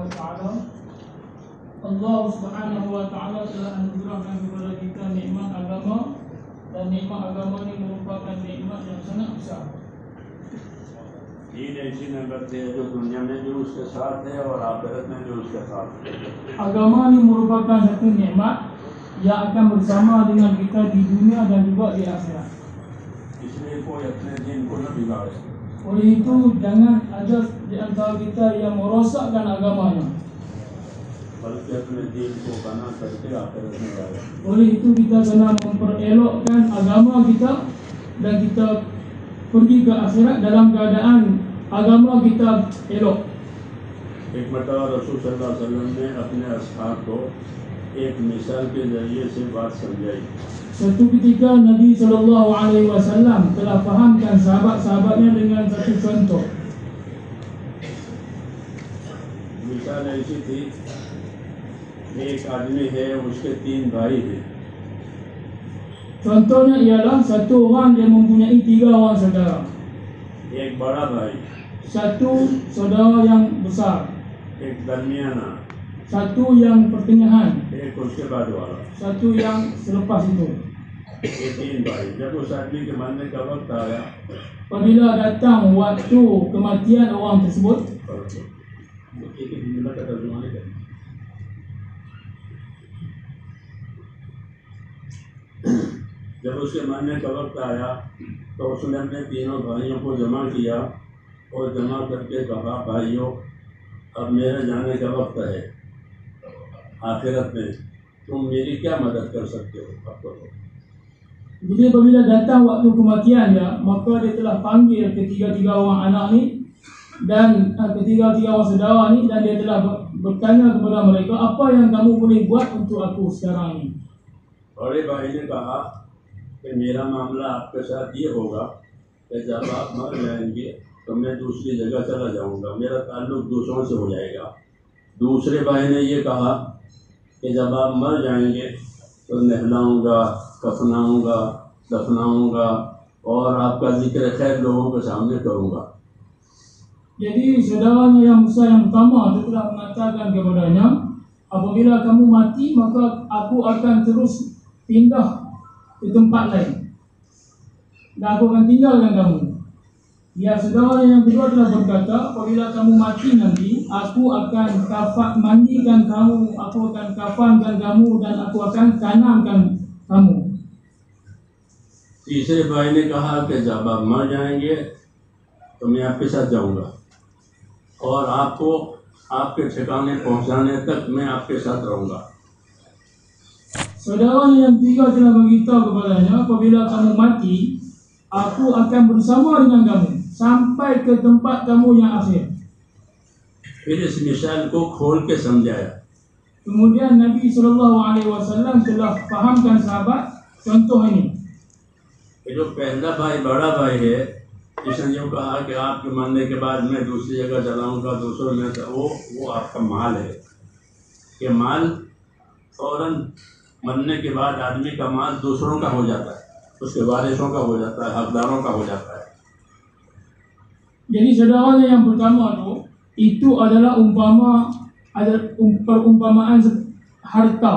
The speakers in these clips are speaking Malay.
wa ta'ala. Allah Subhanahu wa ta'ala telah anugerahkan kepada kita nikmat agama, dan nikmat agama ini merupakan nikmat yang sangat besar. दीन ऐसी नमत है जो दुनिया में भी उसके साथ है और आखिरत में भी उसके साथ है। Agama ini merupakan satu nikmat yang akan bersama dengan kita di dunia dan juga di akhirat. इसलिए कोई अपने दिन को न बिगाड़े। Oleh itu jangan ada di antara kita yang merosakkan agamanya. बल्कि अपने दिन को बना करके आखिरत में जाए। Oleh itu kita kena memperelokkan agama kita dan kita pergi ke akhirat dalam keadaan agama kita elok. एक मरतबा रसूल सल्लल्लाहु अलैहि वसल्लम ने अपने असहाब को एक मिसाल के जरिए से बात समझाई। Suatu ketika Nabi SAW telah fahamkan sahabat-sahabatnya dengan satu contoh. मिसाल ऐसी थी, एक आदमी है, उसके 3 भाई हैं। Contohnya ialah satu orang dia mempunyai 3 orang saudara. एक बड़ा भाई, Satu saudara yang besar, एक दरमियाना, satu yang pertengahan, एक उसके बाद वाला। satu yang selepas itu. ये 3 भाई। जब उस आदमी के मरने का वक्त आया, Apabila datang waktu kematian orang tersebut, जब उसके मरने का वक्त आया तो उसने अपने तीनों भाइयों को जमा किया और जमा करके कहा, भाइयों अब मेरे जाने का वक्त है आखिरत में, तुम मेरी क्या मदद कर सकते हो? अब करो। jadi apabila datang waktu kematian dia, maka dia telah panggil ketiga-tiga orang anak ni dan ketiga-tiga orang saudara ni, dan dia telah bertanya kepada mereka, apa yang kamu boleh buat untuk aku sekarang ini? बड़े भाई ने कहा कि मेरा मामला आपके साथ ये होगा कि जब आप मर जाएंगे तो मैं दूसरी जगह चला जाऊंगा, मेरा ताल्लुक दूसरों से हो जाएगा। दूसरे भाई ने ये कहा कि जब आप मर जाएंगे तो नहलाऊंगा, कफनाऊंगा, दफनाऊंगा और आपका जिक्र खैर लोगों के सामने करूंगा। Jadi saudaranya yang besar yang pertama itu telah mengatakan kepadanya, apabila kamu mati maka aku akan terus pindah ke tempat lain dan aku akan tinggalkan kamu. Ya, saudara yang kedua telah berkata, apabila kamu mati nanti aku akan mandikan kamu, aku akan kafankan kamu dan aku akan tanamkan kamu. तीसरे भाई ने कहा कि जब आप मर जाएंगे तो मैं आपके साथ जाऊंगा और आपको आपके ठिकाने पहुंचाने तक मैं आपके साथ रहूंगा। Saudara yang ketiga telah beritahu kepadanya, apabila kamu mati, aku akan bersama dengan kamu sampai ke tempat kamu yang akhir. फिर इस मिसाल को खोल के समझाया। Kemudian Nabi SAW telah fahamkan sahabat contoh ini. ये जो पहला भाई बड़ा भाई है, जिसने जो कहा कि आपके मरने के बाद मैं दूसरी जगह चलाऊंगा, दूसरों में वो आपका माल है। ये माल फौरन मरने के बाद आदमी का माल दूसरों का हो जाता है, उसके वारिसों का हो जाता है, हकदारों का हो जाता है। Jadi saudaranya yang pertama itu adalah perumpamaan harta.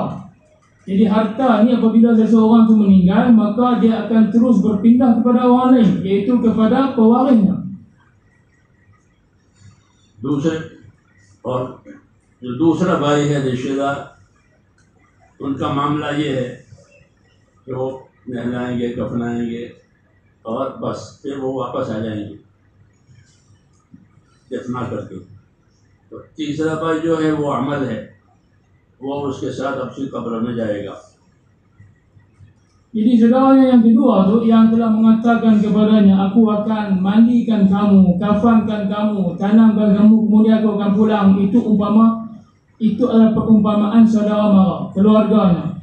Jadi harta ini apabila seseorang itu meninggal, maka dia akan terus berpindah kepada orang lain, yaitu kepada pewarisnya. दूसरा भाई है रिश्तेदार, उनका मामला ये है कि वो नहलाएंगे, कफनाएंगे और बस फिर वो वापस आ जाएंगे दफना करके। तो तीसरा भाई जो है वो अमल है, वो उसके साथ अपनी कब्र में जाएगा। Jadi saudaranya yang kedua yang telah mengatakan kepadanya, aku akan mandikan kamu, kafankan kamu, tanamkan kamu, kemudian aku akan pulang. Itu adalah perumpamaan saudara mara, keluarganya.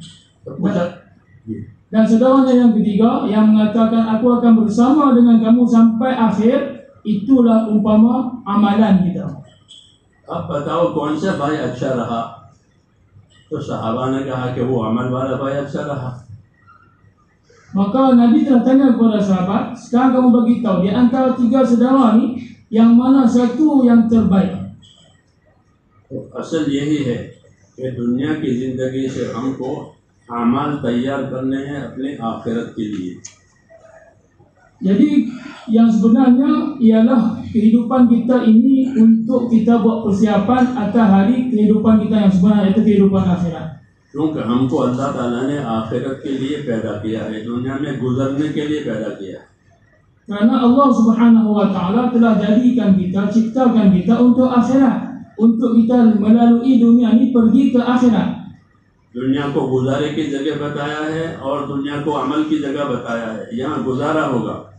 Dan saudaranya yang ketiga yang mengatakan, aku akan bersama dengan kamu sampai akhir, itulah umpama amalan kita. अब बताओ कौन सा भाई अच्छा रहा? तो सहाबा ने कहा कि वो अमल वाला भाई अच्छा रहा। Maka Nabi telah tanya kepada sahabat, sekarang kamu bagi tahu di antara 3 saudara ni yang mana satu yang terbaik? तो असल यही है कि दुनिया की ज़िंदगी से हमको अमाल तैयार करने हैं अपने आखिरत के लिए। Jadi yang sebenarnya ialah kehidupan kita ini untuk kita buat persiapan atas hari kehidupan kita yang sebenar, iaitu kehidupan akhirat. क्योंकि हमको अल्लाह ताला ने आखिरत के लिए पैदा किया है, दुनिया में गुजरने के लिए पैदा किया है। Karena Allah Subhanahu wa taala telah jadikan kita, ciptakan kita untuk akhirat, untuk kita melalui dunia ini pergi ke akhirat. दुनिया को गुजारे की जगह बताया है और दुनिया को अमल की जगह बताया है। यहाँ गुजारा होगा,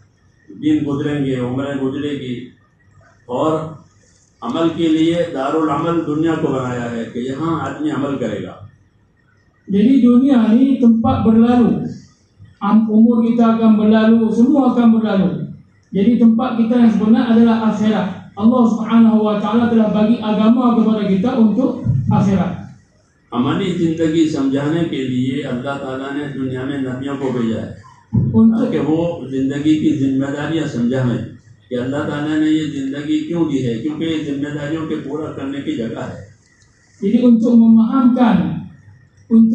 दिन गुजरेंगे, उम्रें गुजरेगी, और अमल के लिए दारुल अमल दुनिया को बनाया है कि यहाँ आदमी अमल करेगा। Jadi dunia ini tempat berlalu, umur kita akan berlalu, semua akan berlalu. Jadi tempat kita yang sebenar adalah akhirat. Allah Subhanahu wa taala telah bagi agama kepada kita untuk akhirat. अमली ज़िंदगी समझाने के लिए अल्लाह ताला ने दुनिया में नबियों को भेजा है ताकि वो ज़िंदगी की जिम्मेदारियां समझाएं कि अल्लाह ताला ने ये ज़िंदगी क्यों दी है, क्योंकि ये जिम्मेदारियों के पूरा करने की जगह है। Jadi untuk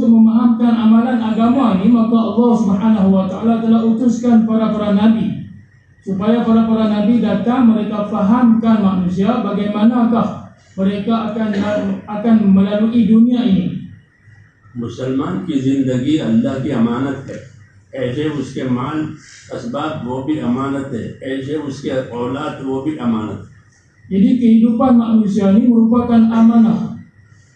memahamkan amalan agama ini, maka Allah Subhanahu wa taala telah utuskan para nabi supaya para nabi datang, mereka fahamkan manusia bagaimanakah mereka akan melalui dunia ini. मुसलमान की ज़िंदगी अल्लाह की अमानत है, ऐसे उसके माल असबाब वो भी अमानत है, ऐसे उसके औलाद वो भी अमानत है। Jadi kehidupan manusia ini merupakan amanah.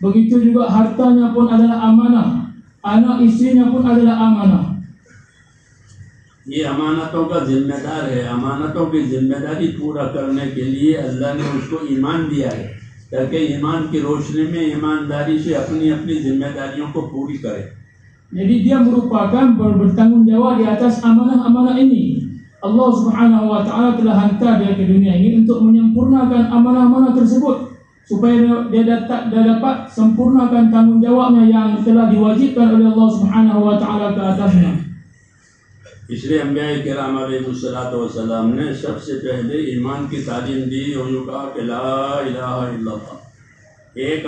Begitu juga hartanya pun adalah amanah, anak istrinya pun adalah amanah. ये अमानतों का जिम्मेदार है। अमानतों की जिम्मेदारी पूरा करने के लिए अल्लाह ने उसको ईमान दिया है ताकि ईमान की रोशनी में ईमानदारी से अपनी अपनी जिम्मेदारियों को पूरी करे। Jadi dia merupakan bertanggung jawab di atas amanah-amanah ini. Allah Subhanahu wa taala telah hantar dia ke dunia ini untuk menyempurnakan amanah-amanah tersebut supaya dia dapat sempurnakan tanggung jawabnya yang telah diwajibkan oleh Allah Subhanahu wa taala ke atasnya. इसलिए अंबिया किराम अलैहिस्सलाम ने सबसे पहले ईमान की तालीम दी और यूँ कहा कि ला इलाहा इल्लल्लाह, एक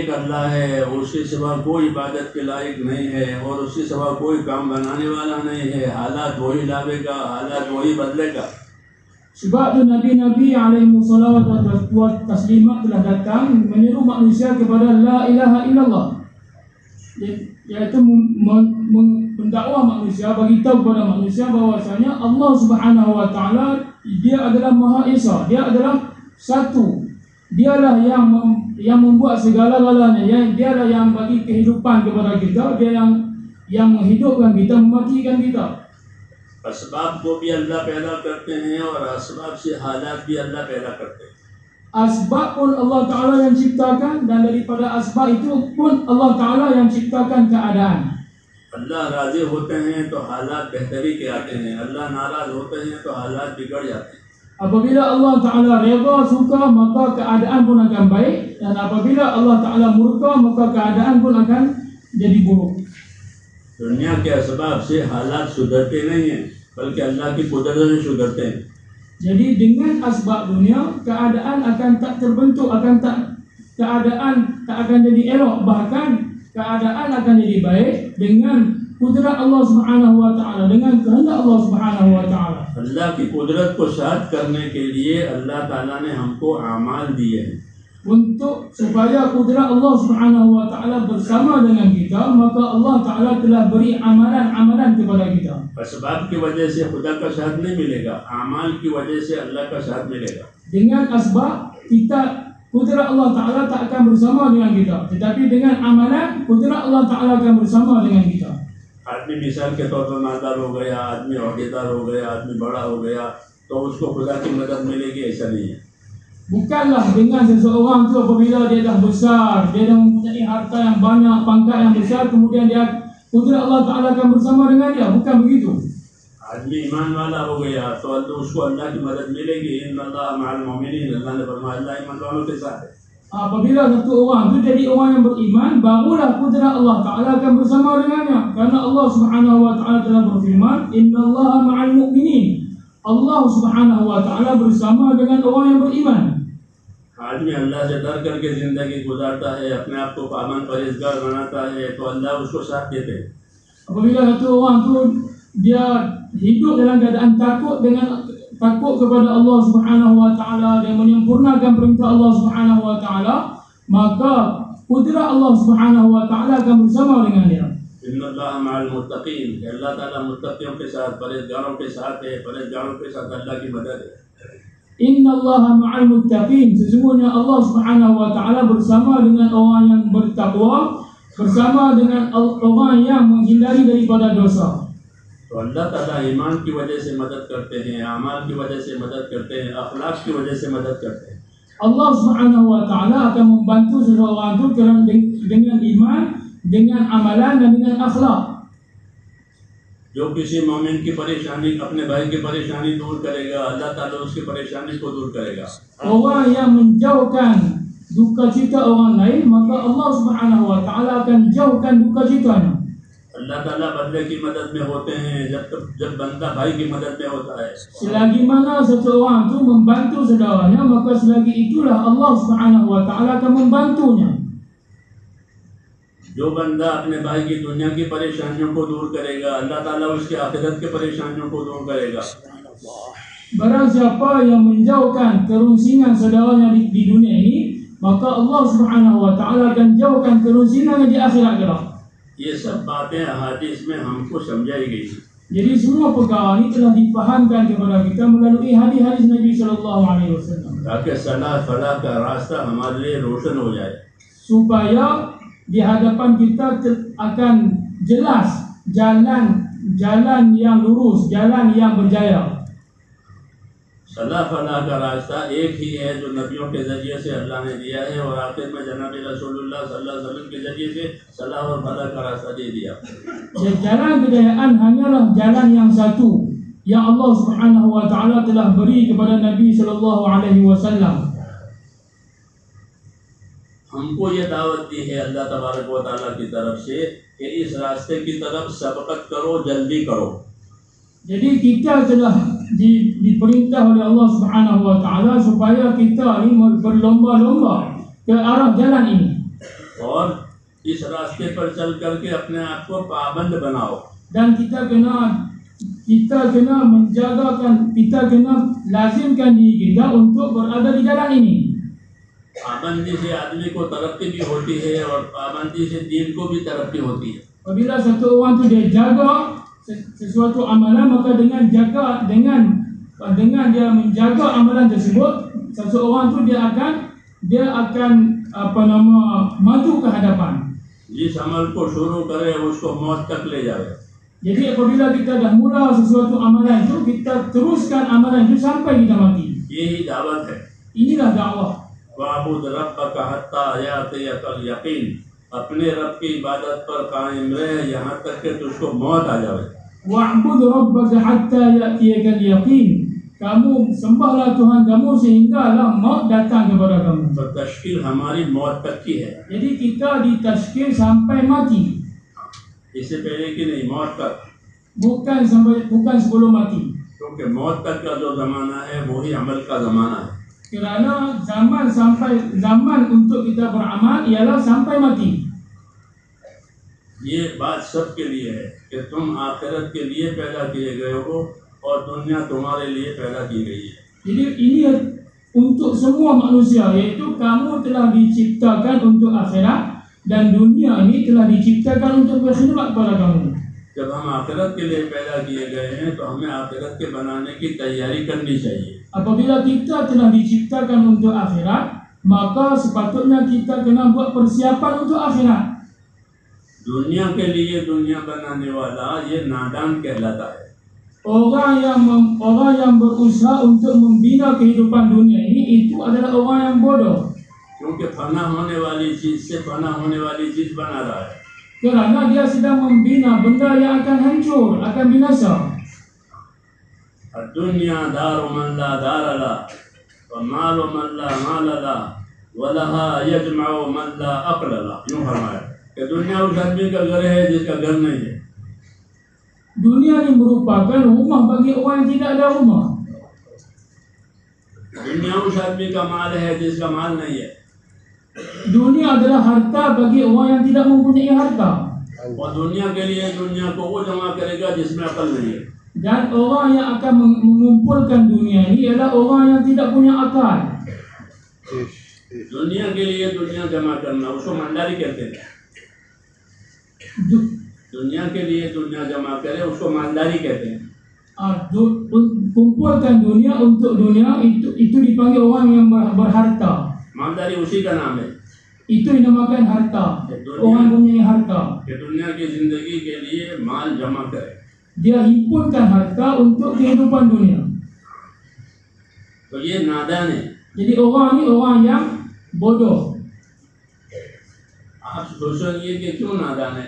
अल्लाह है, उसके सिवा कोई इबादत के लायक नहीं है और उसके सिवा कोई काम बनाने वाला नहीं है। हालात वही लावेगा, हालात वही बदलेगा। Sebab itu Nabi-Nabi alaihi salawat wa taslimat telah datang menyeru manusia kepada la ilaha illallah, yaitu mendakwah manusia, beritahu kepada manusia bahwasanya Allah Subhanahu wa taala dia adalah Maha Esa, dia adalah satu. Dialah yang membuat segala-galanya, dialah yang bagi kehidupan kepada kita, dia yang menghidupkan kita, mematikan kita. असबाब को भी अल्लाह पैदा करते हैं और असबाब से हालात भी अल्लाह पैदा करते हैं। Asbab pun Allah Ta'ala yang ciptakan, dan daripada asbab itu pun Allah Ta'ala yang ciptakan keadaan. अल्लाह राज़ी होते हैं तो हालात बेहतरी के आते हैं, अल्लाह नाराज़ होते हैं तो हालात बिगड़ जाते हैं। Apabila Allah Ta'ala reda, suka, maka keadaan pun akan baik, dan apabila Allah Ta'ala murka, maka keadaan pun akan jadi buruk. दुनिया के असबाब से हालात सुधरते नहीं हैं, बल्कि अल्लाह की कुदरत से सुधरते हैं। Jadi dengan asbab dunia, keadaan akan tak terbentuk, keadaan tak akan jadi elok, bahkan keadaan akan jadi baik dengan kudrat Allah Subhanahu wa taala, dengan kehendak Allah Subhanahu wa taala. अल्लाह की कुदरत को साथ करने के लिए अल्लाह ताला ने हमको आमाल दिए हैं। Untuk supaya kudrat Allah Subhanahu wa taala bersama dengan kita, maka Allah Taala telah beri amalan-amalan kepada kita. असबाब की वजह से खुदा का साथ नहीं मिलेगा, आमाल की वजह से अल्लाह का साथ मिलेगा। Dengan asbab kudrat Allah Taala tak akan bersama dengan kita, tetapi dengan amalan kudrat Allah Taala akan bersama dengan kita. आदमी मिसाल के तौर पर मालदार हो गया, आदमी औहदेदार हो गया, आदमी बड़ा हो गया तो उसको खुदा की मदद मिलेगी, ऐसा नहीं है। Bukanlah dengan seseorang itu apabila dia dah besar, dia dah mempunyai harta yang banyak, pangkat yang besar, kemudian kudrat Allah Ta'ala akan bersama dengan dia. Bukan begitu. आदमी ईमान वाला हो गया तो उसको अल्लाह की मदद मिलेगी। इन्नल्लाह मअल मुमिनीन, अल्लाह ने फरमाया अल्लाह ईमान वालों के साथ है। Apabila satu orang itu jadi orang yang beriman, barulah kudrat Allah Ta'ala akan bersama dengannya. Karena Allah Subhanahu wa Ta'ala telah berfirman, Innallaha ma'al mu'minin. Allah Subhanahu wa Ta'ala bersama dengan orang yang beriman. आदमी अल्लाह से डर करके ज़िंदगी गुजारता है, अपने आप को पाबंद परहेजगार बनाता है, तो अल्लाह उसको साथ देते हैं। Apabila satu orang tu dia hidup dalam keadaan takut kepada Allah Subhanahu wa taala dan menyempurnakan perintah Allah Subhanahu wa taala, maka kudrat Allah Subhanahu wa taala akan bersama dengan dia. इन्नल्लाह मअल मुत्तकीन, अल्लाह ताला मुत्तकियों के साथ, परहेजगारों के साथ है, परहेजगारों के साथ अल्लाह की मदद है। Innallaha ma'al muttaqin, sesungguhnya Allah Subhanahu wa taala bersama dengan orang yang bertakwa, bersama dengan orang yang menghindari daripada dosa. तो अल्लाह ताला ईमान की वजह से मदद करते हैं, अमाल की वजह से मदद करते हैं, अखलाक की वजह से मदद करते हैं। Allah Subhanahu wa taala akan membantu seseorang itu dengan iman, dengan amalan dan dengan akhlak. जो किसी मोमिन की परेशानी, अपने भाई की परेशानी दूर करेगा, अल्लाह ताला उसकी परेशानी को दूर करेगा। Orang yang menjauhkan duka cita orang lain, maka Allah Subhanahu wa taala akan jauhkan duka citanya. अल्लाह ताला बंदे की मदद में होते हैं जब बंदा भाई की मदद में होता है। Selagi mana seseorang itu membantu saudaranya, maka selagi itulah Allah Subhanahu wa taala akan membantunya. जो बंदा अपने भाई की दुनिया की परेशानियों को दूर करेगा, अल्लाह ताला उसकी आखिरत की परेशानियों को दूर करेगा। Barang siapa yang menjauhkan kerunsingan saudaranya di dunia ini, maka Allah Subhanahu wa taala akan jauhkan kerunsingannya di akhirat kelak. ये सब बातें हदीस में हमको समझाई गई। Jadi semua perkara ini telah difahamkan kepada kita melalui hadis-hadis Nabi sallallahu alaihi wasallam. ताकि सलाह फलाह का रास्ता हमारे लिए रोशन हो जाए। Supaya di hadapan kita akan jelas jalan yang lurus, jalan yang berjaya. सलाह फलाह का रास्ता एक ही है जो नबियों के ज़रिए से अल्लाह ने दिया है, और आखिर में जनाब रसूलुल्लाह सल्लल्लाहु अलैहि वसल्लम के ज़रिए से सलाह और फलाह का रास्ता दे दिया। Jalan kejayaan hanyalah jalan yang satu yang Allah Subhanahu wa taala telah beri kepada Nabi sallallahu alaihi wasallam. हमको ये दावत दी है अल्लाह तबारक व तआला की तरफ से कि इस रास्ते की तरफ सबकत करो, जल्दी करो। Jadi kita telah diperintah oleh Allah Subhanahu wa taala supaya kita ini berlomba-lomba ke arah jalan ini. और इस रास्ते पर चल करके अपने आप को पाबंद बनाओ। Dan kita kena menjagakan, kita kena lazimkan diri kita untuk berada di jalan ini. पाबंदी से आदमी को तरक्की भी होती है और पाबंदी से दीन को भी तरक्की होती है। Apabila satu orang tu dia jaga sesuatu amalan, maka dengan dia menjaga amalan tersebut, seseorang tu dia akan maju ke hadapan. जिस अमल को शुरू करे उसको मौत तक ले जाए। Jadi apabila kita dah mula sesuatu amalan itu, kita teruskan amalan itu sampai kita mati. यही दावत है। Inilah dakwah. वाबुद रब्बका हत्ता यातियकल यकीन, अपने रब की इबादत पर कायम रहे यहाँ तक कि तुझको मौत आ जाए। Wa'bud rabbaka hatta ya'tiyakal yaqin. Kamu sembahlah Tuhan kamu sehinggalah maut datang kepada kamu. तो तश्कील हमारी मौत तक की है। Jadi kita ditashkil sampai mati, इससे पहले कि नहीं, मौत तक। bukan sebelum mati. क्योंकि मौत तक का जो ज़माना है वही अमल का ज़माना है। Kerana zaman untuk kita beramal ialah sampai mati. ये बात सबके लिए है कि तुम आखिरत के लिए पैदा किए गए हो और दुनिया तुम्हारे लिए पैदा की गई है। Jadi ini untuk semua manusia, iaitu kamu telah diciptakan untuk akhirat dan dunia ini telah diciptakan untuk berkhidmat kepada kamu. जब हम आखिरत के लिए पैदा किए गए हैं तो हमें आखिरत के बनाने की तैयारी करनी चाहिए। Apabila kita telah diciptakan untuk akhirat, maka sepatutnya kita kena buat persiapan untuk akhirat. दुनिया के लिए दुनिया बनाने वाला ये नादान कहलाता है। Orang yang berusaha untuk membina kehidupan dunia ini itu adalah orang yang bodoh. क्योंकि फना होने वाली चीज से फना होने वाली चीज बना रहा है। Kerana dia sedang membina benda yang akan hancur, akan binasa. दुनिया दार मन ला दार ला व माल मन ला माल ला वलहा यजमा मन ला अक्ल ला। यूँ फरमाया कि दुनिया उस आदमी का घर है जिसका घर नहीं है। Dunia ini merupakan rumah bagi orang yang tidak ada rumah. दुनिया उस आदमी का माल है जिसका माल नहीं है, Dunia adalah harta bagi orang yang tidak mempunyai harta. और दुनिया के लिए दुनिया को वो जमा करेगा जिसमें अकल नहीं है। Dan orang yang akan mengumpulkan dunia ini ialah orang yang tidak punya akal. दुनिया के लिए दुनिया जमा करना उसको मंडारी कहते हैं। Du- दुनिया के लिए दुनिया जमा करे उसको मालदारी कहते हैं। Kumpulkan dunia untuk dunia itu dipanggil orang yang berharta. मालदारी उसी का नाम है Itu dinamakan harta. Orang mempunyai harta. कि दुनिया की जिंदगी के लिए माल जमा करे। Dia himpunkan harta untuk kehidupan dunia. तो ये नादान है। Jadi orang ni orang yang bodoh. आप सोचेंगे कि क्यों नादान है?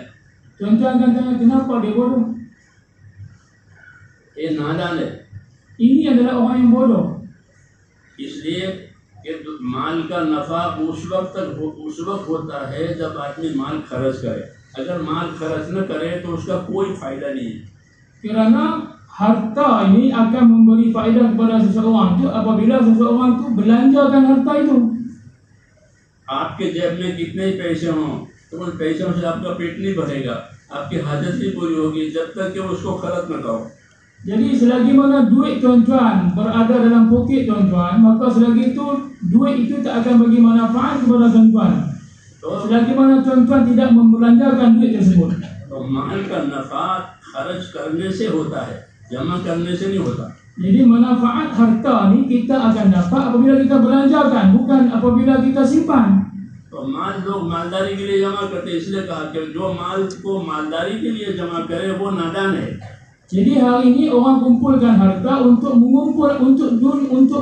Tuan-tuan akan tanya kenapa dia bodoh? ये नादान है Ini adalah orang yang bodoh. इसलिए कि माल का नफा उस वक्त होता है जब आदमी माल खर्च करे। अगर माल खर्च न करे तो उसका कोई फायदा नहीं है। Kerana harta ini akan memberi faedah kepada seseorang tu apabila seseorang tu belanjakan harta itu. आपके जेब में कितने ही पैसे हों तो उन पैसों से आपका पेट नहीं भरेगा, आपकी हाजत नहीं पूरी होगी जब तक कि उसको खर्च न करो। Jadi selagi mana duit tuan-tuan berada dalam poket tuan-tuan, maka selagi itu duit itu tak akan bagi manfaat kepada tuan-tuan. Selagi mana tuan-tuan tidak membelanjakan duit tersebut. तो माल का नफा खर्च करने से होता है, जमा करने से नहीं होता। Jadi manfaat harta ni kita akan dapat apabila kita belanjakan, bukan apabila kita simpan. तो माल लोग मालदारी के लिए जमा करते हैं, इसलिए कहा कि जो माल को मालदारी के लिए जमा करे वो नादान है। Jadi hari ini orang kumpulkan harta untuk mengumpul untuk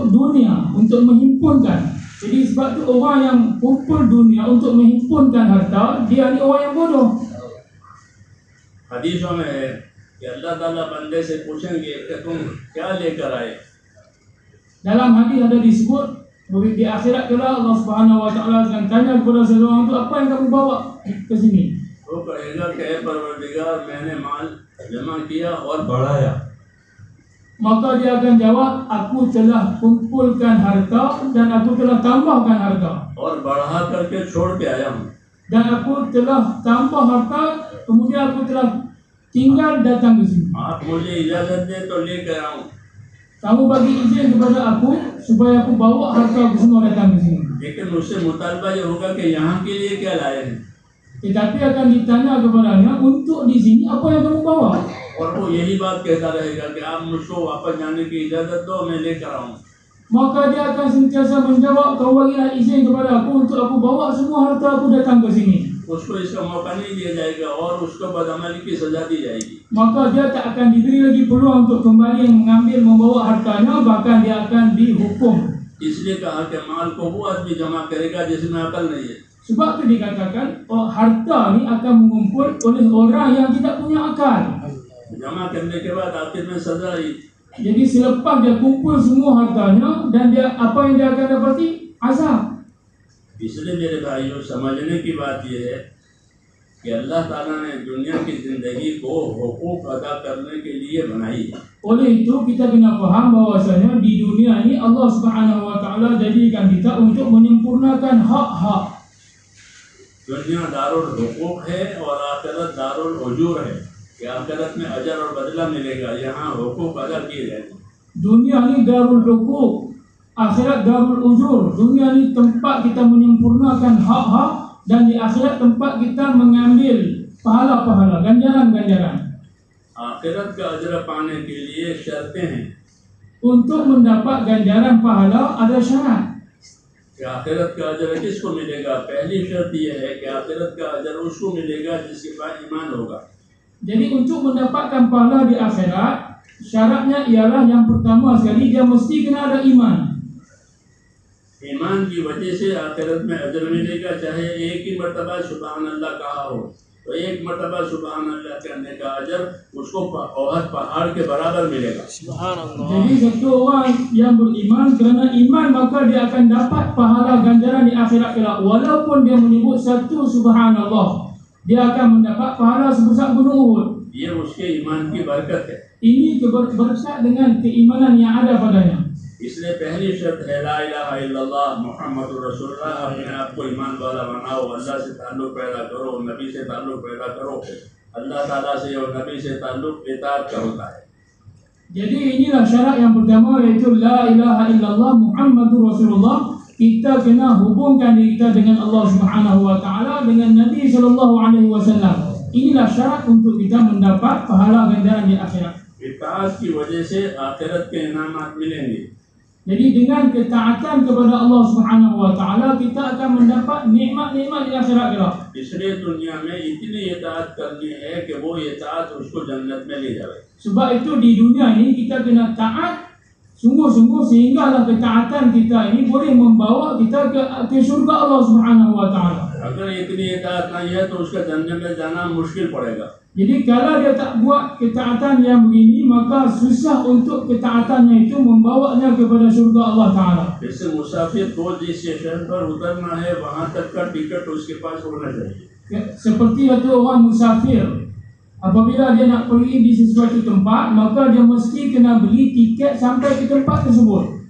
dunia, untuk menghimpunkan. Jadi sebab tu orang yang kumpul dunia untuk menghimpunkan harta, dia ni orang yang bodoh. हदीसों में है कि अल्लाह ताला बंदे से पूछेंगे कि तुम क्या लेकर आए। Dalam hadis ada disebut di akhirat kelak Allah Subhanahu wa taala akan tanya kepada seseorang tu, apa yang kamu bawa ke sini? वो कहेगा कि ऐ परवरदिगार मैंने माल जमा किया और बढ़ाया। Maka dia akan jawab, aku telah kumpulkan harta dan aku telah tambahkan harta. और बढ़ा करके छोड़ के आया हूँ। Dan aku telah tambah harta, kemudian aku telah tinggal datang ke sini. आप मुझे इजाजत दे तो लेकर आऊँ, Kamu bagi izin kepada aku supaya aku bawa harta aku semua datang ke sini. लेकिन उससे मुतालबा ये होगा कि यहाँ के लिए क्या लाए हैं। Tetapi akan ditanya kepadanya, untuk di sini apa yang kamu bawa? और वो यही बात कहता रहेगा कि आप मुझको वापस जाने की इजाजत दो, मैं लेकर आऊँ। Maka dia akan sentiasa menjawab, kau bagilah izin kepada aku untuk aku bawa semua harta aku datang ke sini. उसको इसका मौका नहीं दिया जाएगा और उसको बदअमली की सजा दी जाएगी। Maka dia tak akan diberi lagi peluang untuk kembali mengambil membawa hartanya, bahkan dia akan dihukum. इसलिए कहा कि माल को वो आदमी जमा करेगा जिसमें अकल नहीं है। Sebab itu dikatakan, harta ni akan mengumpul oleh orang yang tidak punya akal. जमा करने के बाद आखिर में सजा ही। Jadi selepas dia kumpul semua hartanya dan dia apa yang dia akan dapati? Azab. इसलिए मेरे भाइयों समझने की बात यह है कि अल्लाह ताला ने दुनिया की ज़िंदगी को हुकूक अदा करने के लिए बनाई है। Oleh itu kita kena faham bahawasanya di dunia ini Allah Subhanahu wa taala jadikan kita untuk menyempurnakan hak-hak. दुनिया दारुल हुकूक है और आखिरत दारुल उजूर है कि आखिरत में अजर और बदला मिलेगा। यहाँ हुकूक अदा किए जाएंगे। Dunia ni darul hukuk, akhirat darul ujur. Dunia ni tempat kita menyempurnakan hak-hak dan di akhirat tempat kita mengambil pahala-pahala, ganjaran-ganjaran. आखिरत का अजर पाने के लिए शर्तें हैं Untuk mendapat ganjaran pahala ada syarat. कि आखिरत का अजर किसको मिलेगा। पहली शर्त यह है कि आखिरत का अजर उसको मिलेगा जिसके पास ईमान होगा। Jadi untuk mendapatkan pahala di akhirat, syaratnya ialah yang pertama sekali dia mesti kena ada iman. ईमान की वजह से आखिरत में अजर मिलेगा, चाहे एक ही मर्तबा सुबहान अल्लाह कहा हो तो एक मर्तबा सुबहान अल्लाह करने का अजर उसको ओहद पहाड़ के बराबर मिलेगा। Jadi satu orang yang beriman kerana iman maka dia akan dapat pahala ganjaran di akhirat kelak. Walaupun dia menyebut satu subhanallah, dia akan mendapat pahala sebesar gunung Uhud. ये उसके ईमान की बरकत है। Ini berkat dengan keimanan yang ada padanya. इसलिए पहली शर्त है ला इलाहा इल्लल्लाह मुहम्मदुर रसूलुल्लाह। अपने आप को ईमान वाला बनाओ, अल्लाह से ताल्लुक पैदा करो, नबी से ताल्लुक पैदा करो। अल्लाह ताला से और नबी से ताल्लुक इताअत का होता है। Jadi inilah syarat yang pertama, yaitu la ilaha illallah Muhammadur Rasulullah. Kita kena hubungkan diri kita dengan Allah Subhanahu wa taala, dengan Nabi sallallahu alaihi wasallam. Inilah syarat untuk kita mendapat pahala ganjaran di akhirat. इताअत की वजह से आखिरत के इनामात मिलेंगे। Jadi dengan ketaatan kepada Allah Subhanahu wa taala, kita akan mendapat nikmat-nikmat di akhirat kelak. इसलिए दुनिया में इतनी इताअत करनी है कि वो इताअत उसको जन्नत में ले जाए। Sebab itu di dunia ini kita kena taat sungguh-sungguh, sehinggalah ketaatan kita ini boleh membawa kita ke syurga Allah Subhanahu wa taala. अगर इतनी इताअत नहीं है तो उसका जन्नत में जाना मुश्किल पड़ेगा। Jadi kalau dia tak buat ketaatan yang begini, maka susah untuk ketaatannya itu membawanya kepada syurga Allah taala. जैसे मुसाफिर को जिस स्टेशन पर उतरना है वहाँ तक का टिकट उसके पास होना चाहिए। Seperti itu orang musafir, apabila dia nak pergi di sesuatu tempat, maka dia mesti kena beli tiket sampai ke tempat tersebut.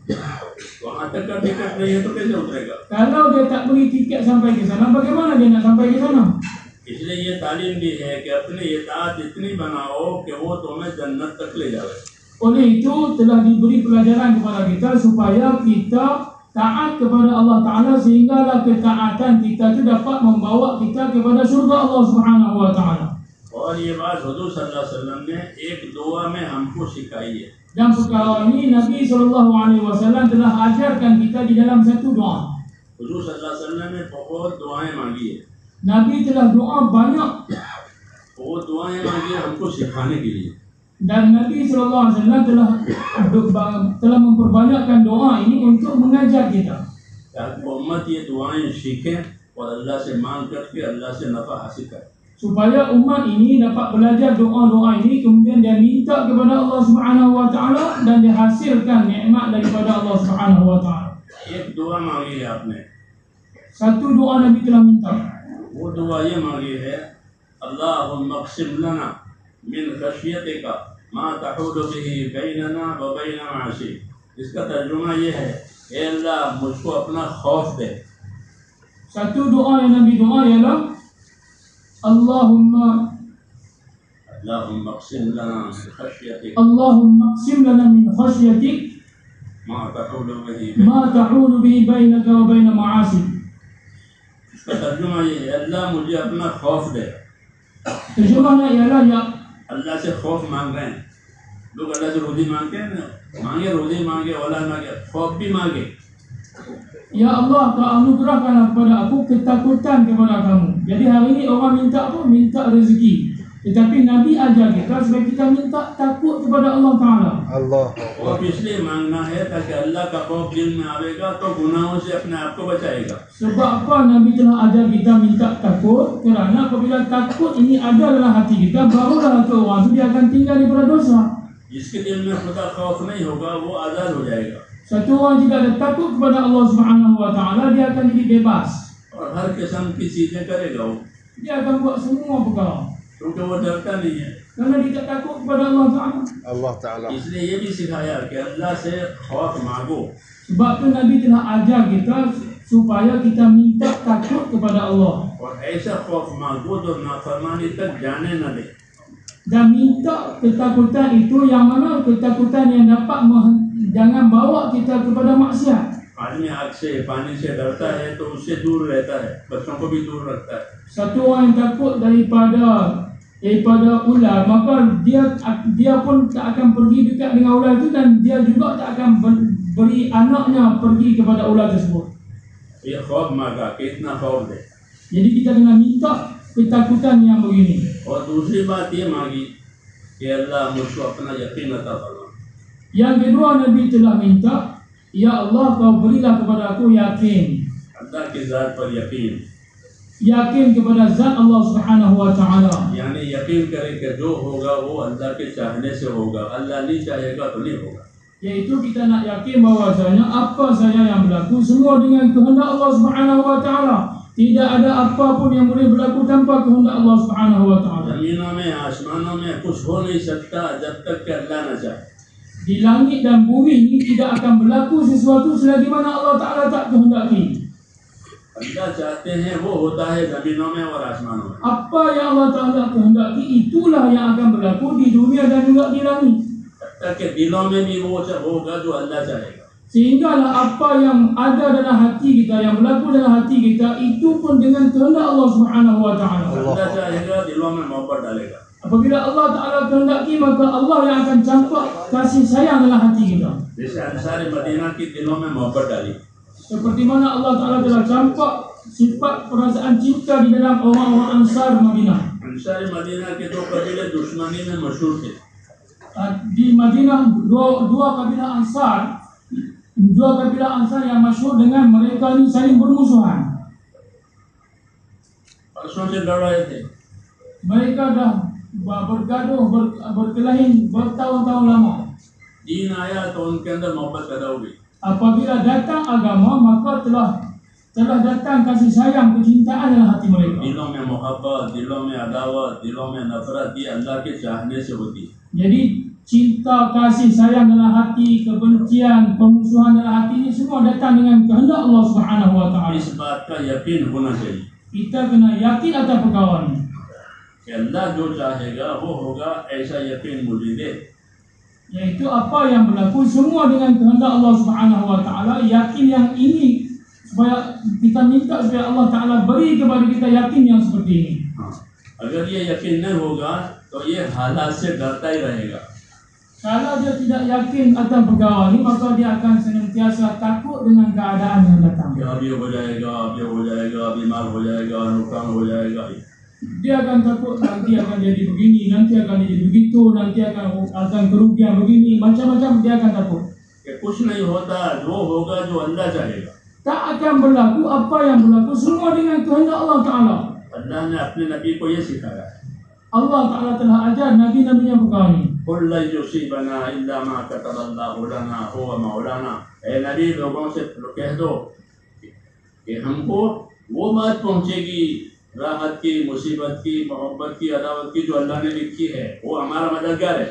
वहाँ तक का टिकट नहीं है तो कैसे उतरेगा? Kalau dia tak beli tiket sampai ke sana, bagaimana dia nak sampai ke sana? इसलिए ये तालीम दी है कि अपनी इताअत इतनी बनाओ कि वो तुम्हें जन्नत तक ले जाए। Oleh itu telah diberi pelajaran kepada kita supaya kita taat kepada Allah Ta'ala, sehinggalah ketaatan kita itu dapat membawa kita kepada surga Allah Subhanahu wa Ta'ala. और ये बात हुजूर सल्लल्लाहु अलैहि वसल्लम ने एक दुआ में हमको सिखाई है। Dan perkara ini Nabi SAW telah ajarkan kita di dalam satu doa. हुजूर सल्लल्लाहु अलैहि वसल्लम ने बहुत दुआएं मांगी है। Nabi telah doa banyak, वो दुआएं मांगी है हमको सिखाने के लिए। dan Nabi SAW telah memperbanyakkan doa ini untuk mengajar kita. ताकि उम्मत ये दुआएं सीखें और अल्लाह से मांग करके अल्लाह से नफ़ा हासिल करें। Supaya umat ini dapat belajar doa-doa ini, kemudian dia minta kepada Allah Subhanahu wa Ta'ala dan dihasilkan nikmat daripada Allah Subhanahu wa Ta'ala. एक दुआ मांगी है आपने, Satu doa Nabi telah minta. वो दुआ ये मांगी है अल्लाहुम्मा क़सिम लना मिन खशियतिका मा तहूलु बिही बैनना व बैन मासिक। इसका तर्जुमा ये है, ए अल्लाह मुझको अपना खौफ दे। Satu doa yang Nabi doa ialah Allahumma क़सिम लना मिन खशियतिका Allahumma qsim lana min khashyatik मा तहूलु बिही। ma ta'ulu bihi bainaka wa baina ma'asik. इसका तर्जुमा ये है, अल्लाह मुझे अपना खौफ दे। Terjemahnya ialah, ya अल्लाह से खौफ मांग रहे हैं लोग, अल्लाह से रोज़ी मांगते हैं ना, मांगे रोज़ी मांगे औलाद मांगे खौफ भी मांगे। Ya Allah, kau anugerahkanlah kepada aku ketakutan kepada kamu. Jadi hari ini orang minta apa? Minta rezeki. Tetapi Nabi ajar kita supaya kita minta takut kepada Allah Ta'ala. Allah. खौफ इसलिए मांगना है ताकि अल्लाह का खौफ दिल में आवेगा तो गुनाहों से अपने आप को बचाएगा। Sebab apa Nabi telah ajar kita minta takut? Kerana apabila takut ini ada dalam hati kita, barulah hati orang itu dia akan tinggal daripada dosa. जिसके दिल में खुदा खौफ नहीं होगा वो आज़ाद हो जाएगा Satu orang jika ada takut kepada Allah Subhanahu wa Ta'ala, dia akan jadi bebas. और हर किस्म की चीज़ें करेगा वो, Dia akan buat semua perkara क्योंकि वो डरता नहीं है। kerana dia tak takut kepada Allah Ta'ala. Allah Ta'ala. इसलिए ये भी सिखाया कि अल्लाह से खौफ मांगो। Sebab tu Nabi telah ajar kita supaya kita minta takut kepada Allah. और ऐसा खौफ मांगो जो नाफरमानी तक जाने न दे। Dan minta ketakutan itu yang mana? Ketakutan yang dapat jangan bawa kita kepada maksiat. आदमी आग से पानी से डरता है तो उससे दूर रहता है, बच्चों को भी दूर रखता है। Satu orang yang takut daripada ular, maka dia pun tak akan pergi dekat dengan ular itu, dan dia juga tak akan beri anaknya pergi kepada ular tersebut. ये खौफ मांगा कि इतना खौफ दे। Jadi kita kena minta ketakutan yang begini. और दूसरी बात ये मांगी कि अल्लाह मुझको अपना यकीन अता फरमा। Yang kedua Nabi telah minta, ya Allah, kau berilah kepada aku yakin. अल्लाह की ज़ात पर यकीन, Yakin kepada zat Allah Subhanahu wa Ta'ala. यानी यकीन करें कि जो होगा वो अल्लाह के चाहने से होगा, अल्लाह नहीं चाहेगा तो नहीं होगा। Yaitu kita nak yakin bahwasanya apa saja yang berlaku semua dengan kehendak Allah Subhanahu wa Ta'ala. Tidak ada apapun yang boleh berlaku tanpa kehendak Allah Subhanahu wa Ta'ala. ज़मीनों में आसमानों में कुछ हो नहीं सकता जब तक कि अल्लाह न चाहे। di langit dan bumi ini tidak akan berlaku sesuatu selagi mana Allah Ta'ala tak kehendaki. अल्लाह चाहते हैं वो होता है जमीनों में और आसमानों में. Apa yang Allah Ta'ala kehendaki itulah yang akan berlaku di dunia dan juga di langit. ताकि दिलों में भी वो होगा जो अल्लाह चाहेगा. Sehinggalah apa yang ada dalam hati kita, yang berlaku dalam hati kita, itu pun dengan kehendak Allah Subhanahu Wa Ta'ala. अल्लाह चाहेगा दिलों में मोहब्बत डालेगा. Apabila Allah Ta'ala kehendaki, maka Allah yang akan campak kasih sayang dalam hati kita. जैसे अंसार मदीना की दिलों में मोहब्बत डाली. Seperti mana Allah Ta'ala telah campak sifat perasaan cinta di dalam orang-orang Ansar Madinah. Ansar Medina के दो कबीले दुश्मनी में मशहूर थे. Di Madinah dua kabilah Ansar yang masyhur dengan mereka ini saling bermusuhan. परसों से लड़ रहे थे. Mereka dah bergaduh, berkelahi bertahun-tahun lama. दीन आया तो उनके अंदर मोहब्बत पैदा हो गई. Apabila datang agama, maka telah datang kasih sayang, kecintaan dalam hati mereka. दिलों में मोहब्बत, दिलों में अदावत, दिलों में नफरत ये अल्लाह के चाहने से होती है. Jadi cinta, kasih sayang dalam hati, kebencian, pemusuhan dalam hati ini semua datang dengan kehendak Allah Subhanahu Wa Ta'ala. इस बात का यकीन होना चाहिए Kita kena yakin atas perkara ini. कि अल्लाह जो चाहेगा वो होगा, ऐसा यकीन मुझे दे. Yaitu apa yang berlaku semua dengan kehendak Allah Subhanahu Wa Ta'ala. Yakin yang ini supaya kita minta supaya Allah Ta'ala beri kepada kita yakin yang seperti ini. अगर ये यकीन नहीं होगा तो ये हालात से डरता ही रहेगा. Kalau dia tidak yakin atas perkara ini, maka dia akan senantiasa takut dengan keadaan yang datang. कि अब ये हो जाएगा, अब ये हो जाएगा, बीमार हो जाएगा, नुकसान हो जाएगा. Dia akan takut nanti akan jadi begini, nanti akan jadi begitu, nanti akan kerugian begini, macam-macam dia akan takut. कि कुछ नहीं होता, जो होगा जो अल्लाह चाहेगा. Tak akan berlaku apa yang berlaku semua dengan kehendak Allah Ta'ala. अल्लाह ने अपने नबी को ये सिखाया है. Allah Ta'ala telah ajar Nabi-Nabi yang perkara ini. कुल लन युसीबना इल्ला मा कतबल्लाहु लना हुवा मौलाना. ए नबी, लोगों से कह दो कि हमको वो बात पहुंचेगी, राहत की, मुसीबत की, मोहब्बत की, अदावत की जो अल्लाह ने लिखी है, वो हमारा मददगार है.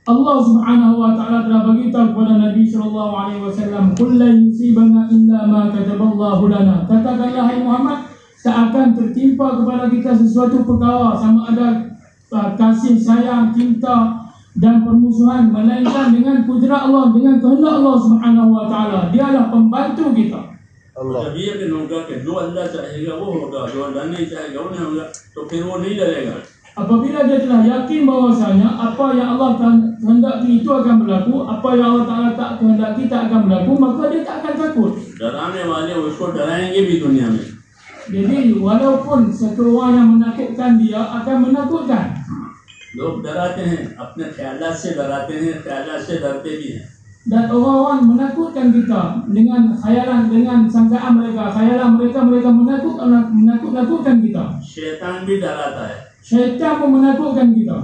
Allah Subhanahu Wa Ta'ala telah beritahu kepada Nabi Sallallahu Alaihi Wasallam, "Qul la yusibana illa ma kataballahu lana." Katakanlah, hai Muhammad, tak akan tertimpa kepada kita sesuatu perkara, sama ada kasih sayang, cinta dan permusuhan, melainkan dengan kudrat Allah, dengan kehendak Allah Subhanahu Wa Ta'ala. Dialah pembantu kita. जब ये दिन होगा कि जो अल्लाह चाहेगा वो होगा, जो अल्लाह नहीं चाहेगा वो नहीं होगा, तो फिर वो नहीं डरेगा. Apabila dia telah yakin bahwasanya apa yang Allah kehendaki itu akan berlaku, apa yang Allah Ta'ala tak kehendaki tak akan berlaku, maka dia tak akan takut. डराने वाले उसको डराएंगे भी दुनिया में. Jadi walaupun satu orang yang menakutkan dia akan menakutkan. लोग डराते हैं, अपने ख्यालात से डराते हैं, ख्यालात से डरते भी हैं. Dan orang-orang menakutkan kita dengan khayalan, dengan sangkaan mereka, khayalan mereka menakutkan kita. शैतान भी डराता है. Syaitan pun menakutkan kita.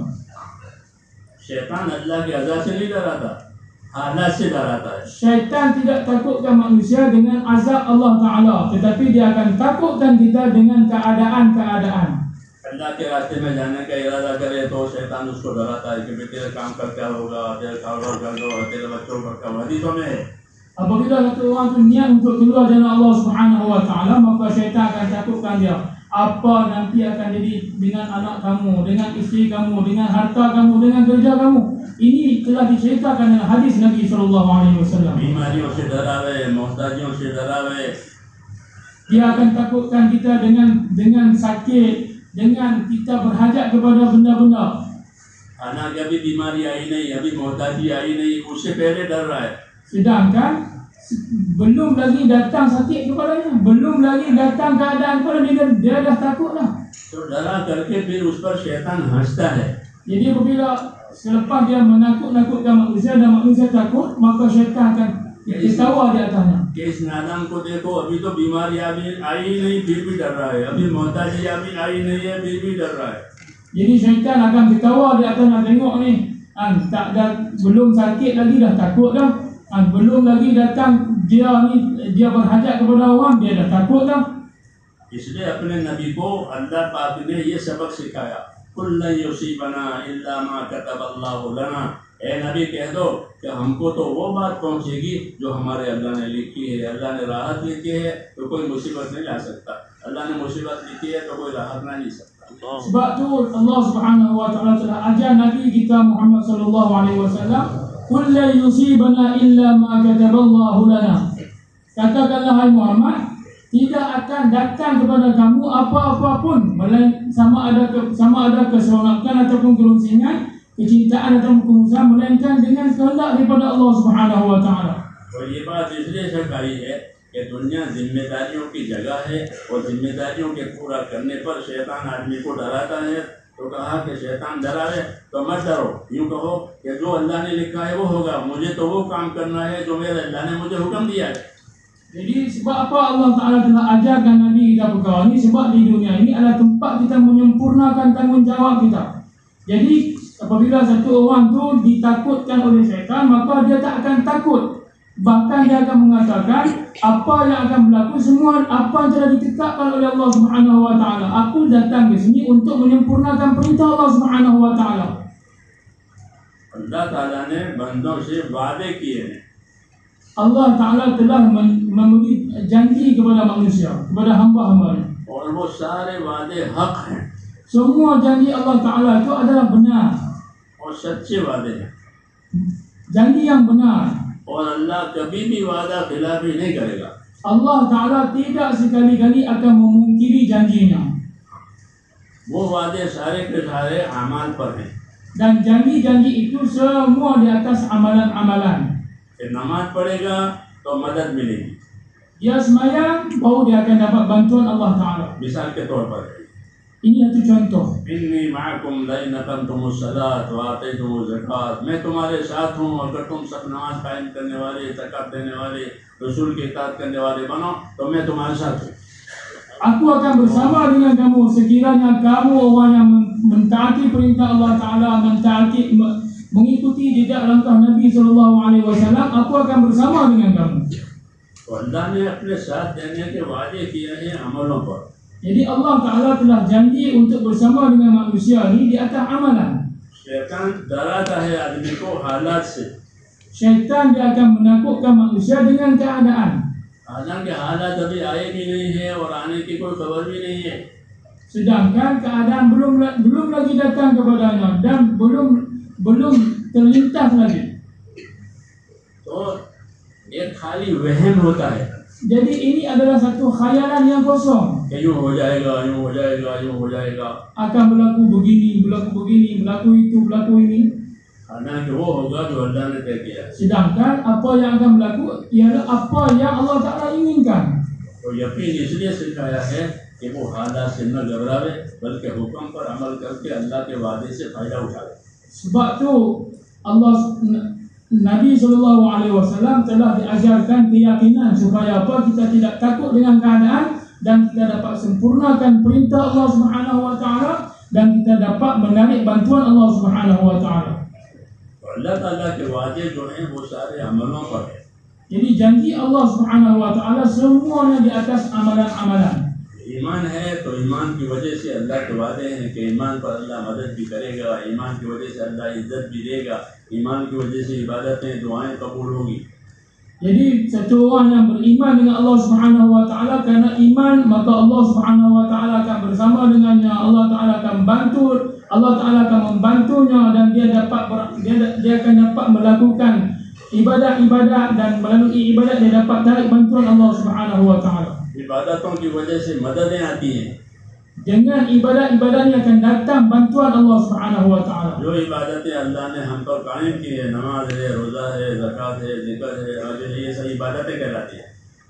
शैतान अल्लाह की अज़ा से नहीं डराता, हालात से डराता है. Syaitan tidak takutkan manusia dengan azab Allah Ta'ala, tetapi dia akan takutkan kita dengan keadaan-keadaan. अल्लाह के रास्ते में जाने का इरादा करे तो शैतान उसको डराता है कि तेरे काम का क्या होगा, तेरे कारोबार का क्या होगा, तेरे बच्चों का क्या होगा. हदीसों में है. Apabila satu orang itu niat untuk keluar dari Allah Subhanahu Wa Ta'ala, maka syaitan akan takutkan dia. Apa nanti akan jadi dengan anak kamu, dengan isteri kamu, dengan harta kamu, dengan kerja kamu. Ini telah diceritakan dalam hadis Nabi Sallallahu Alaihi Wasallam. बीमारियों से डरावे, मोहताजियों से डरावे. Dia akan takutkan kita dengan sakit, dengan kita berhajat kepada benda-benda. खाना की अभी बीमारी आई नहीं, अभी मोहताजी आई नहीं, उससे पहले डर रहा है. Sedangkan belum lagi datang sakit kepadanya, belum lagi datang keadaan kepada dia dah takut dah. तो डरा करके फिर उस पर शैतान हंसता है. Jadi apabila selepas dia menakut-nakutkan manusia dan manusia takut, maka syaitan akan tertawa di atasnya. कि इस नादान को देखो, अभी तो बीमारी अभी आई नहीं फिर भी डर रहा है, अभी मोहताजी अभी आई नहीं है फिर भी डर रहा है. Jadi syaitan akan tertawa di atasnya, tengok ni, belum sakit lagi dah takut dah. Belum lagi datang dia berhajat kepada orang, dia dah takut dah. इसलिए अपने नबी को अल्लाह पाक ने ये सबक सिखाया, कुल लन युसीबना इल्ला मा कतबल्लाहु लना. ए नबी कह दो कि हमको तो वो बात पहुंचेगी जो हमारे अल्लाह ने लिखी है। अल्लाह ने राहत लिखी है तो कोई मुसीबत नहीं ला सकता, अल्लाह ने मुसीबत लिखी है तो कोई राहत ना ला सकता। Sebab tu Allah Subhanahu wa taala telah ajar Nabi kita Muhammad sallallahu alaihi wasallam, "Qul la yusibana illa ma kataballahu lana." Katakanlah hai Muhammad, tidak akan datang kepada kamu apa-apa pun, sama ada keseronokan ataupun kelongsingan, kecintaan ataupun pengusaha, melainkan dengan kehendak daripada Allah Subhanahu wa taala. और ये बात इसलिए सरकारी है कि दुनिया जिम्मेदारियों की जगह है और जिम्मेदारियों के पूरा करने पर शैतान आदमी को डराता है। तो कहा कि शैतान डरावे तो मत डरो, यूँ कहो कि जो अल्लाह ने लिखा है वो होगा, मुझे तो वो काम करना है जो मेरे अल्लाह ने मुझे हुक्म दिया है। Jadi sebab apa Allah Ta'ala telah ajarkan Nabi kita perkara ini? Sebab di dunia ini adalah tempat kita menyempurnakan tanggungjawab kita. Jadi apabila satu orang tu ditakutkan oleh syaitan, maka dia tak akan takut. Bahkan dia akan mengatakan apa yang akan berlaku, semua apa yang telah ditetapkan oleh Allah Subhanahu wa taala. Aku datang ke sini untuk menyempurnakan perintah Allah Subhanahu wa taala. अल्लाह ताला ने बंदों से वादे किए हैं, Allah Ta'ala telah memberi janji kepada manusia, kepada hamba-hambanya. और वो सारे वादे हक हैं Semua janji Allah Ta'ala itu adalah benar, और सच्चे वादे हैं। janji yang benar. और अल्लाह कभी भी वादा खिलाफी नहीं करेगा। Allah Ta'ala tidak sekali-kali akan memungkiri janjinya. वो वादे सारे के सारे अमाल पर हैं। Dan janji-janji itu semua di atas amalan-amalan. कि नमाज पढ़ेगा तो मदद मिलेगी। Dia sembahyang, baru dia akan dapat bantuan Allah Ta'ala. मिसाल के तौर पर Ini satu contoh. इन्नी माकुम लइन अक़मतुमुस सलात व आतैतुमुज़ ज़कात, मैं तुम्हारे साथ हूँ अगर तुम सब नमाज कायम करने वाले, ज़कात देने वाले, रसूल की इताअत करने वाले बनो तो मैं तुम्हारे साथ हूँ। Aku akan bersama dengan kamu sekiranya kamu orang yang mentaati perintah Allah Ta'ala, mengikuti jejak langkah Nabi SAW, aku akan bersama dengan kamu. तो अल्लाह ने अपने साथ देने के वादे किए हैं अमलों पर। Jadi Allah Ta'ala telah janji untuk bersama dengan manusia ini di atas amalan. शैतान डराता है आदमी को हालात से, Syaitan dia akan menakutkan manusia dengan keadaan. हालांकि हालात अभी आए भी नहीं है और आने की कोई खबर भी नहीं है। Sedangkan keadaan belum lagi datang kepadanya dan belum terlintas lagi. तो एक खाली वहम होता है Jadi ini adalah satu khayalan yang kosong. कि यूँ हो जाएगा, यूँ हो जाएगा, यूँ हो जाएगा, Akan berlaku begini, berlaku itu, berlaku ini. हालांकि वो होगा जो अल्लाह ने तय किया है। Sedangkan apa yang akan berlaku ialah apa yang Allah Ta'ala inginkan. तो यकीन इसलिए सिखाया है कि वो हालात से न घबरावे बल्कि हुक्म पर अमल करके अल्लाह के वादे से फ़ायदा उठावे। Sebab tu Nabi SAW telah diajarkan keyakinan supaya apa, kita tidak takut dengan keadaan dan kita dapat sempurnakan perintah Allah Subhanahu wa taala dan kita dapat menarik bantuan Allah Subhanahu wa taala. तो अल्लाह ताला के वादे जो हैं वो सारे अमलों पर है। Jadi janji Allah Subhanahu wa taala semuanya di atas amalan-amalan. ईमान है तो ईमान की वजह से अल्लाह के वादे हैं कि ईमान पर अल्लाह मदद भी करेगा, ईमान की वजह से अल्लाह इज्जत भी देगा, ईमान की वजह से इबादतें दुआएं कबूल होगी। Jadi satu orang yang beriman dengan Allah Subhanahu wa taala, karena iman maka Allah Subhanahu wa taala akan bersama dengannya, Allah Taala akan membantunya dan dia akan dapat melakukan ibadat-ibadat dan melalui ibadat dia dapat tarik bantuan Allah Subhanahu wa taala. इबादतों की वजह से मददें आती हैं। Dengan ibadat-ibadatnya akan datang bantuan Allah Subhanahu wa taala. जो इबादतें अल्लाह ने हम पर कायम की है, नमाज है, रोज़ा है, ज़कात है, ज़िक्र है, आगे ये सब इबादतें कहलाती हैं।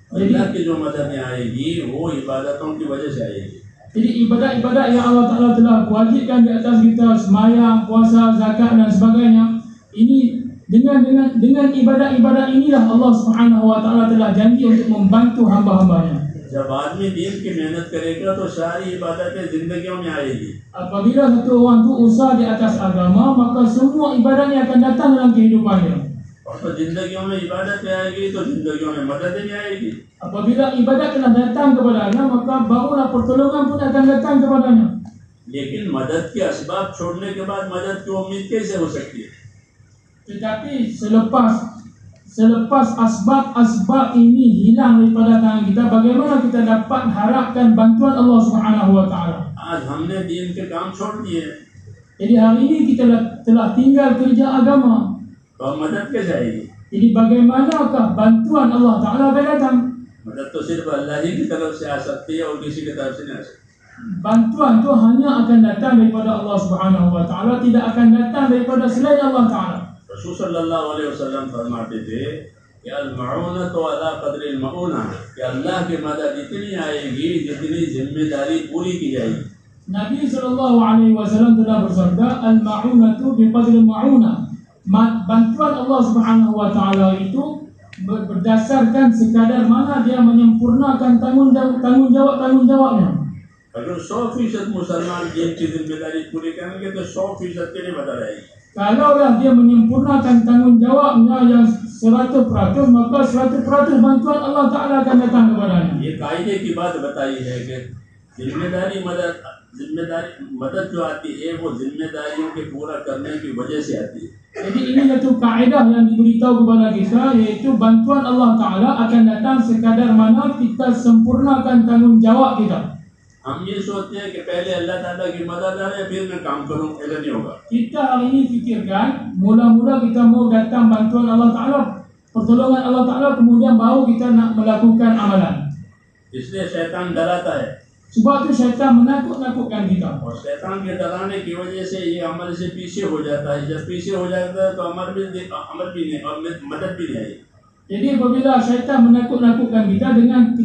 अल्लाह की जो मददें आएगी वो इबादतों की वजह से आएगी। Jadi ibadat-ibadat yang Allah Ta'ala telah wajibkan di atas kita, sembahyang, puasa, zakat dan sebagainya, ini dengan ibadat-ibadat inilah Allah Subhanahu wa taala telah janji untuk membantu hamba-hambanya. जब आदमी दीन की मेहनत करेगा तो सारी इबादतें जिंदगियों में आएगी। Apabila satu orang itu usaha di atas agama, maka semua ibadatnya akan datang dalam kehidupannya. और तो जिंदगियों में इबादतें आएगी तो जिंदगियों में मददें भी आएगी। Apabila ibadat telah datang kepadanya, maka barulah pertolongan pun akan datang kepadanya. लेकिन मदद के असबाब छोड़ने के बाद मदद की उम्मीद कैसे हो सकती है? Tetapi selepas asbab-asbab ini hilang daripada tangan kita, bagaimana kita dapat harapkan bantuan Allah Subhanahu wa taala? आज हमने दीन के काम छोड़ दिए Jadi hari ini kita telah tinggal kerja agama. तो अब मदद के जाएगी? Jadi bagaimanakah bantuan Allah Taala akan datang? मदद तो सिर्फ अल्लाह ही की तरफ से आ सकती है और किसी की तरफ से नहीं आ सकती। Bantuan itu hanya akan datang daripada Allah Subhanahu wa taala, tidak akan datang daripada selain Allah Taala. रसूल सल्लल्लाहु अलैहि वसल्लम फरमाते थे कि अल मऊनत अला क़द्र अल मऊना, कि अल्लाह की मदद इतनी आएगी जितनी जिम्मेदारी पूरी की जाएगी। Nabi sallallahu alaihi wasallam telah bersabda, al-ma'unatu biqadri ma'unah. Bantuan Allah Subhanahu wa taala itu berdasarkan sekadar mana dia menyempurnakan tanggungjawabnya. अगर 100% मुसलमान दीन की जिम्मेदारी पूरी करेंगे तो 100% के लिए मदद आएगी। Kalaulah dia menyempurnakan tanggungjawabnya yang 100%, maka 100% bantuan Allah Taala akan datang kepadanya. ये कायदे की बात बताई है कि जिम्मेदारी मदद जो आती है वो जिम्मेदारियों के पूरा करने की वजह से आती है। Jadi ini satu kaedah yang diberitahu kepada kita, yaitu bantuan Allah Taala akan datang sekadar mana kita sempurnakan tanggungjawab kita. हम ये सोचते हैं कि पहले अल्लाह ताला की मदद आए फिर मैं काम करूं, ऐसा नहीं होगा। Kita hari ini fikirkan, mula-mula kita mau datang bantuan Allah Taala, pertolongan Allah Taala, kemudian baru kita nak melakukan amalan. इसलिए शैतान डराता है Sebab itu syaitan menakut-nakutkan kita. और शैतान के डराने की वजह से ये अमल से पीछे हो जाता है। जब पीछे हो जाता है तो अमल भी नहीं और मदद भी नहीं आएगी। Jadi apabila syaitan menakut-nakutkan kita, dengan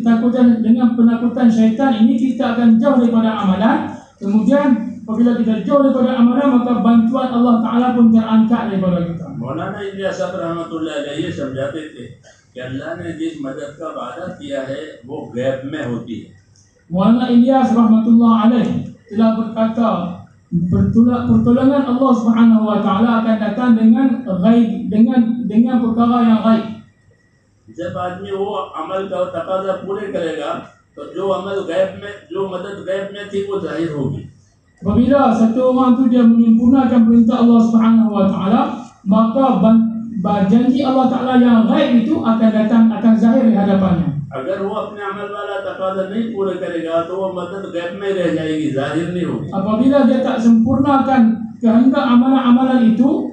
penakutan syaitan ini kita akan jauh daripada amalan. Kemudian apabila kita jauh daripada amalan, maka bantuan Allah Taala pun terangkat daripada kita. मौलाना इलियास साहब रहमतुल्लाह अलैह ये समझाते थे कि अल्लाह ने जिस मदद का वादा किया है वो गैब में होती है। Maulana Ilyas rahmatullah alaih telah berkata, pertolongan Allah Subhanahu wa taala akan datang dengan ghaib, dengan perkara yang ghaib. जब आदमी वो अमल का तकाजा पूरे करेगा तो जो अमल गैब में, जो मदद गैब में थी वो जाहिर होगी। Apabila satu orang itu dia menyempurnakan perintah Allah Subhanahu wa taala, maka janji Allah Taala yang ghaib itu akan datang, akan zahir di hadapannya. अगर वो अपने अमल वाला तकाजा नहीं पूरे करेगा तो वो मदद गैब में रह जाएगी, जाहिर नहीं होगी। Apabila dia tak sempurnakan kehendak amalan-amalan itu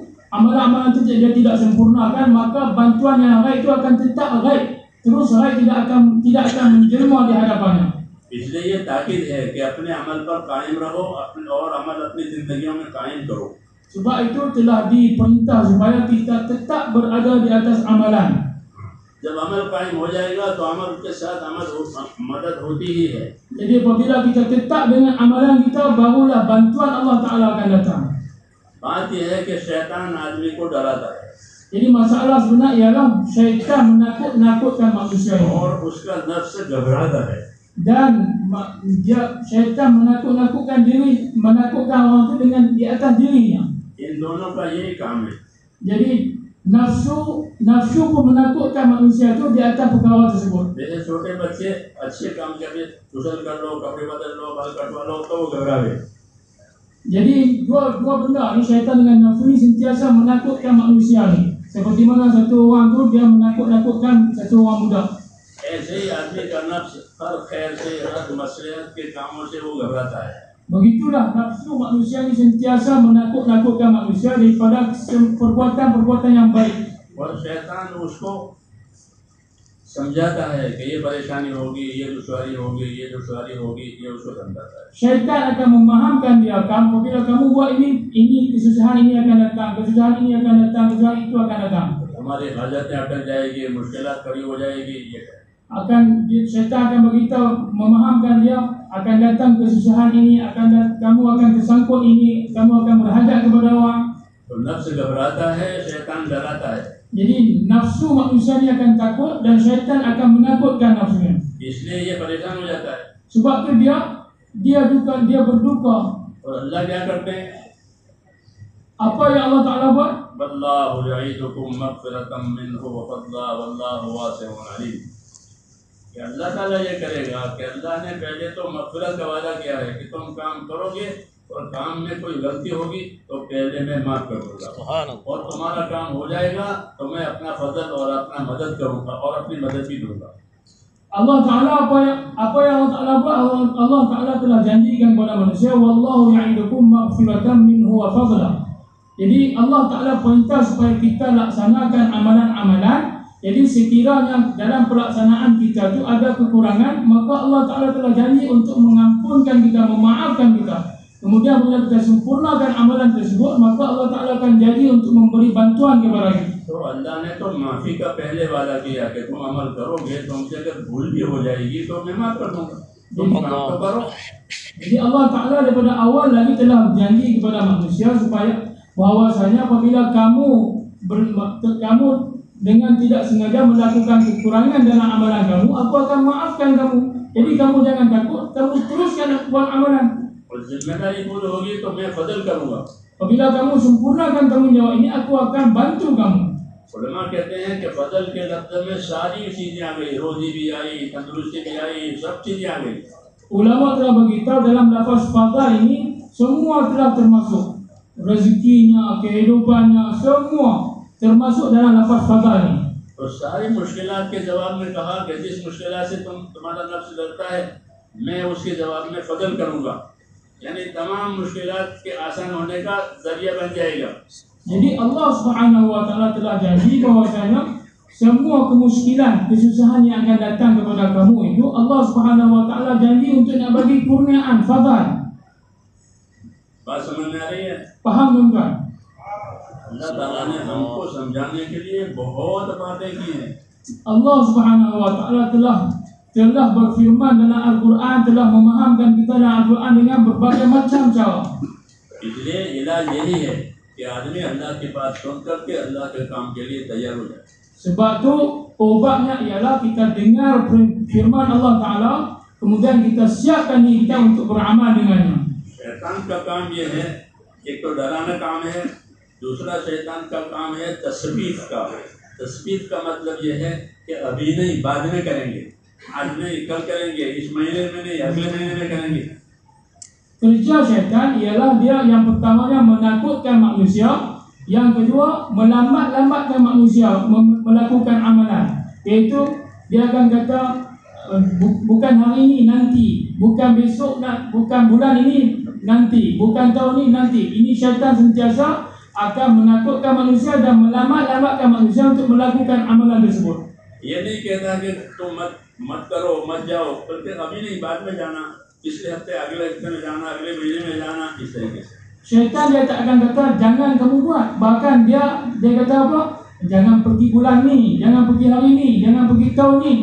dia tidak sempurnakan, maka bantuan yang ghaib itu akan tetap ghaib. Terus ghaib tidak akan menjelma di hadapannya. इसलिए ये ताकीद है कि अपने अमल पर कायम रहो और अमल अपनी जिंदगियों में कायम करो। Sebab itu telah diperintah supaya kita tetap berada di atas amalan. जब अमल कायम हो जाएगा तो अमल के साथ मदद होती ही है। Jadi apabila kita tetap dengan amalan kita, barulah bantuan Allah Taala akan datang. बात यह है कि शैतान आदमी को डराता है Jadi masalah sebenarnya ialah syaitan menakut-nakutkan manusia ini. और उसका नफ्स घबराता है। Dan syaitan menakut-nakutkan orang itu dengan di atas dirinya. इन दोनों का यही काम है। Jadi nafsu pun menakutkan manusia itu di atas perkara tersebut. जैसे छोटे बच्चे अच्छे काम करके गुसल कर लो, कपड़े बदल लो, बाल कटवा लो तो वो घबरावे। Jadi dua benda ni, syaitan dengan nafsu ni sentiasa menakutkan manusia ni. Seperti mana satu orang tu dia menakut-nakutkan satu orang budak. ऐसे ही आदमी का नफ्स हर खैर से, हर मसलहत के कामों से वो घबराता है। Begitulah nafsu manusia ni sentiasa menakut-nakutkan manusia daripada perbuatan-perbuatan yang baik. और शैतान उसको समझाता है कि ये परेशानी होगी, ये दुश्वारी होगी, ये दुश्वारी होगी, ये उसको समझाता है। Syaitan akan memahamkan dia, apabila kamu buat ini kesusahan ini akan datang, kesusahan ini akan datang, kesusahan itu akan datang. हमारी हाजतें अटक जाएगी, मुश्किलात खड़ी हो जाएगी, ये Syaitan akan beritahu, memahamkan dia akan datang kesusahan ini, kamu akan tersangkut ini, kamu akan berhajat kepada orang. तो नफ्स घबराता है, शैतान डराता है। Jadi nafsu manusia ni akan takut dan syaitan akan menakutkan nafsunya. इसलिए ये परेशान हो जाता है। Sebab tu dia berduka. और अल्लाह क्या करते हैं? Apa yang Allah Taala buat? वल्लाहु यईदुकुम मग़फ़िरतम मिन्हु व फ़ज़ला वल्लाहु वासिउन अलीम। कि अल्लाह ताला ये करेगा कि अल्लाह ने पहले तो मग़फ़िरत का वादा किया है कि तुम काम करोगे और काम में कोई गलती होगी तो पहले मैं माफ कर दूंगा, सुभान अल्लाह। और तुम्हारा काम हो जाएगा तो मैं अपना फजल और अपना मदद करूंगा और अपनी मदद भी दूंगा। Allah Ta'ala apa yang Allah Ta'ala buat, Allah Ta'ala telah janjikan kepada manusia, wallahu ya'idukum maghfiratan minhu wa fadla. Jadi Allah Ta'ala perintah supaya kita laksanakan amalan-amalan. Jadi sekiranya dalam pelaksanaan kita itu ada kekurangan, maka Allah Ta'ala telah janji untuk mengampunkan kita, memaafkan kita. Kemudian bila kita sempurnakan amalan tersebut, maka Allah Ta'ala akan janji untuk memberi bantuan kepada kita. तो अल्लाह ने तो माफ़ी का पहले वादा किया कि तुम अमल करोगे, तुमसे अगर भूल भी हो जाएगी तो मैं माफ़ कर दूंगा, तुम काम तो करो। Jadi Allah Ta'ala daripada awal lagi telah janji kepada manusia supaya bahwasanya apabila kamu dengan tidak sengaja melakukan kekurangan dalam amalan kamu, aku akan maafkan kamu. Jadi kamu jangan takut, kamu teruskan buat amalan. और जिम्मेदारी पूरी होगी तो मैं फजल करूंगा। Apabila kamu sempurnakan tanggungjawab ini, aku akan bantu kamu. उलमा कहते हैं कि फजल के लफ्ज़ में सारी चीज़ें आ गई, रोजी भी आई, तंदुरुस्ती भी आई, सब चीज़ें आ गई। Ulama telah beritahu dalam lafaz fadl ini semua telah termasuk, rezekinya, kehidupannya, semua termasuk dalam lafaz fadl ini. तो सारी मुश्किलात के जवाब में कहा कि जिस मुश्किलात से तुम्हारा नफ्स डरता है, मैं उसके जवाब में फजल करूंगा, यानी तमाम मुश्किलात के आसान होने का जरिया बन जाएगा। Jadi Allah Subhanahu wa Ta'ala telah janji bahwasanya semua kemuskilan, kesusahan yang akan datang kepada kamu itu Allah Subhanahu wa Ta'ala janji untuk nak bagi kurniaan, fadl. बात समझ में आ रही है? Faham tuan-tuan? अल्लाह ताला ने हमको समझाने के लिए बहुत बातें की हैं। Allah Subhanahu wa Ta'ala telah berfirman dalam Al-Quran, telah memahamkan kita dalam Al-Quran dengan berbagai macam cara. इसलिए इलाज यही है कि आदमी अल्लाह की बात सुन करके अल्लाह के काम के लिए तैयार हो जाए। Sebab tu obatnya ialah kita dengar firman Allah Ta'ala, kemudian kita siapkan diri kita untuk beramal dengannya. शैतान का काम ये है, एक तो डराना काम है, दूसरा शैतान का काम है तस्वीफ का। तस्वीफ का मतलब ये है कि अभी नहीं, बाद में करेंगे, आज नहीं, कल करेंगे, इस महीने में नहीं, अगले महीने में करेंगे। Kerja syaitan ialah dia yang pertamanya menakutkan manusia, yang kedua melambat-lambatkan manusia melakukan amalan. Iaitu dia akan kata bukan hari ini, nanti, bukan besok, bukan bulan ini, nanti, bukan tahun ini, nanti. Ini syaitan sentiasa akan menakutkan manusia dan melambat-lambatkan manusia untuk melakukan amalan tersebut. ये नहीं कहता कि तुम मत करो, मत जाओ, बल्कि अभी नहीं, बाद में जाना, पिछले हफ्ते, अगले हफ्ते में जाना, अगले महीने में जाना, इस तरीके से। Syaitan dia tak akan kata jangan kamu buat, bahkan dia kata apa? Jangan pergi bulan ni, jangan pergi hari ni, jangan pergi tahun ni.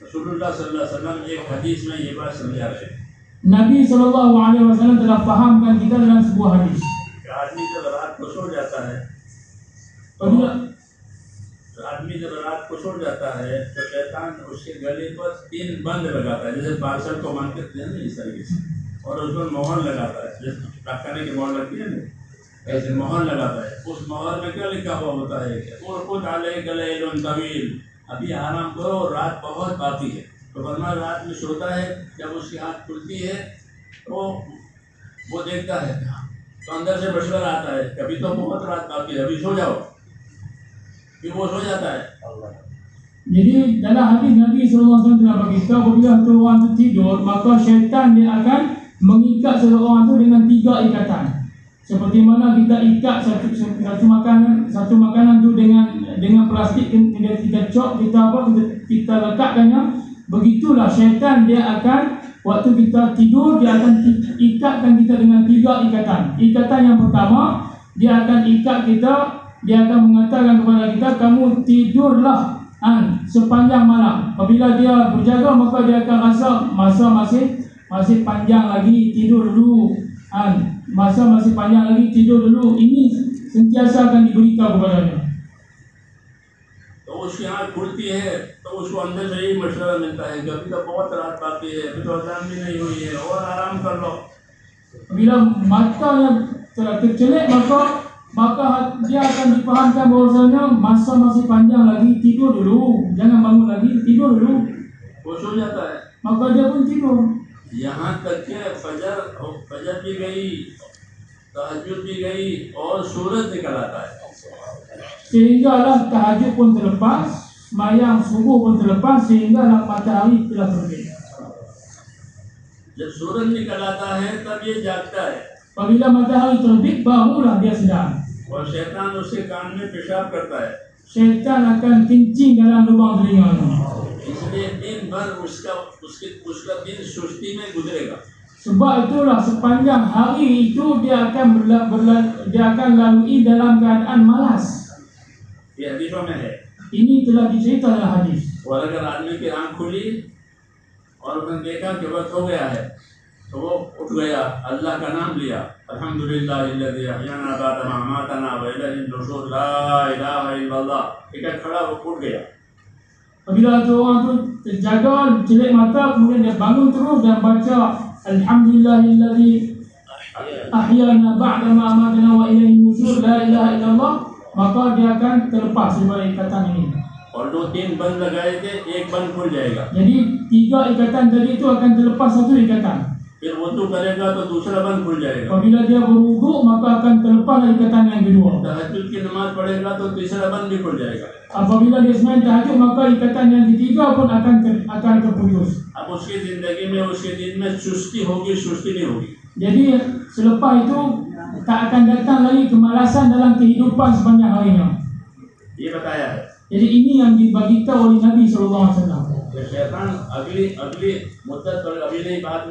रसूलुल्लाह सल्लल्लाहु अलैहि वसल्लम एक हदीस में ये बात समझा रहे हैं Nabi SAW telah fahamkan kita dalam sebuah hadis. कि आदमी जब रात को सो जाता है, Apabila आदमी जब रात को सो जाता है तो शैतान उसके गले पर 3 बंद लगाता है, जैसे पार्सल को बंद करते हैं ना, इस तरीके से, और उस पर मोहर लगाता है, जैसे डाकखाने की मोहर लगती है ना, ऐसे मोहर लगाता है। उस मोहर में क्या लिखा हुआ होता है कि उरकुद अलैका लैलुन तवील, अभी आराम करो, रात बहुत बाकी है। तो वरना रात में सोता है, जब उसकी आँख खुलती है तो वो देखता है, तो अंदर से मशवरा आता है कभी तो बहुत रात बाकी है, अभी सो जाओ, फिर वो सो जाता है। Jadi dalam hadis Nabi SAW telah beritahu apabila seorang itu tidur, maka syaitan dia akan mengikat seorang itu dengan 3 ikatan. Seperti mana kita ikat satu makanan tu dengan plastik, kita cok, kita lekatkannya. Begitulah syaitan dia akan waktu kita tidur, dia akan ikatkan kita dengan 3 ikatan. Ikatan yang pertama, dia akan ikat kita, dia akan mengatakan kepada kita, kamu tidurlah sepanjang malam. Apabila dia berjaga, maka dia akan rasa masa masih panjang lagi, tidur dulu. Masa masih panjang lagi, tidur dulu. Ini sentiasa akan diberitahu kepadanya. तो उसकी आँख खुलती है तो उसको अंदर से ही मशवरा मिलता है कि अभी तो बहुत रात बाकी है, अभी तो अजान भी नहीं हुई है, और आराम कर लो। Bila matanya telah tercelek, maka dia akan dipahamkan bahwasanya masa masih panjang lagi, tidur dulu, jangan bangun lagi, tidur dulu. वो सो जाता है। Maka dia pun tidur. यहाँ तक के फजर भी गई, तहज्जुद भी गई और सूरज निकल आता है। Sehinggalah tahajud pun terlepas, sembahyang subuh pun terlepas, sehinggalah matahari telah terbit. जब सूरज निकल आता है तब ये जागता है Apabila matahari terbit, barulah dia sedar. और शैतान उसके कान में पेशाब करता है। Syaitan akan kencing dalam lubang telinganya. इसलिए दिन भर उसका दिन सुस्ती में गुजरेगा। Sebab itulah sepanjang hari itu dia akan lalui dalam keadaan malas. ये हदीसों में है। Ini telah dicerita dalam hadis. और अगर आदमी की आंख खुली और उसने देखा कि वक्त हो गया है तो वो उठ गया, अल्लाह का नाम लिया, अल्हम्दुलिल्लाहिल्लज़ी अहयाना बअद मा अमातना व इलैहिन नुशूर, ला इलाहा इल्लल्लाह, इकट्ठा खड़ा वो उठ गया। Apabila tu orang tu terjaga, celik mata, kemudian dia bangun terus dan baca Alhamdulillahilladzi ahyana ba'da ma amatana wa ilaihi nusyur, la ilaha illallah, maka dia akan terlepas daripada ikatan ini. और जो 3 बंद लगाए थे, एक बंद खुल जाएगा। Jadi 3 ikatan tadi itu akan terlepas 1 ikatan. फिर वुज़ू करेगा तो दूसरा बंद खुल जाएगा। Apabila dia berwuduk, maka akan terlepas ikatan yang kedua. तहज्जुद की नमाज पढ़ेगा तो तीसरा बंद भी खुल जाएगा। Apabila dia sembahyang tahajud, maka ikatan yang ketiga pun akan terputus. अब उसकी जिंदगी में, उसके दिन में सुस्ती होगी, सुस्ती नहीं होगी। Jadi selepas itu tak akan datang lagi kemalasan dalam kehidupan sepanjang harinya. ये बताया है Jadi ini yang diberitahu oleh Nabi SAW. कि शैतान अगली मुद्दत पर अभी नहीं बाद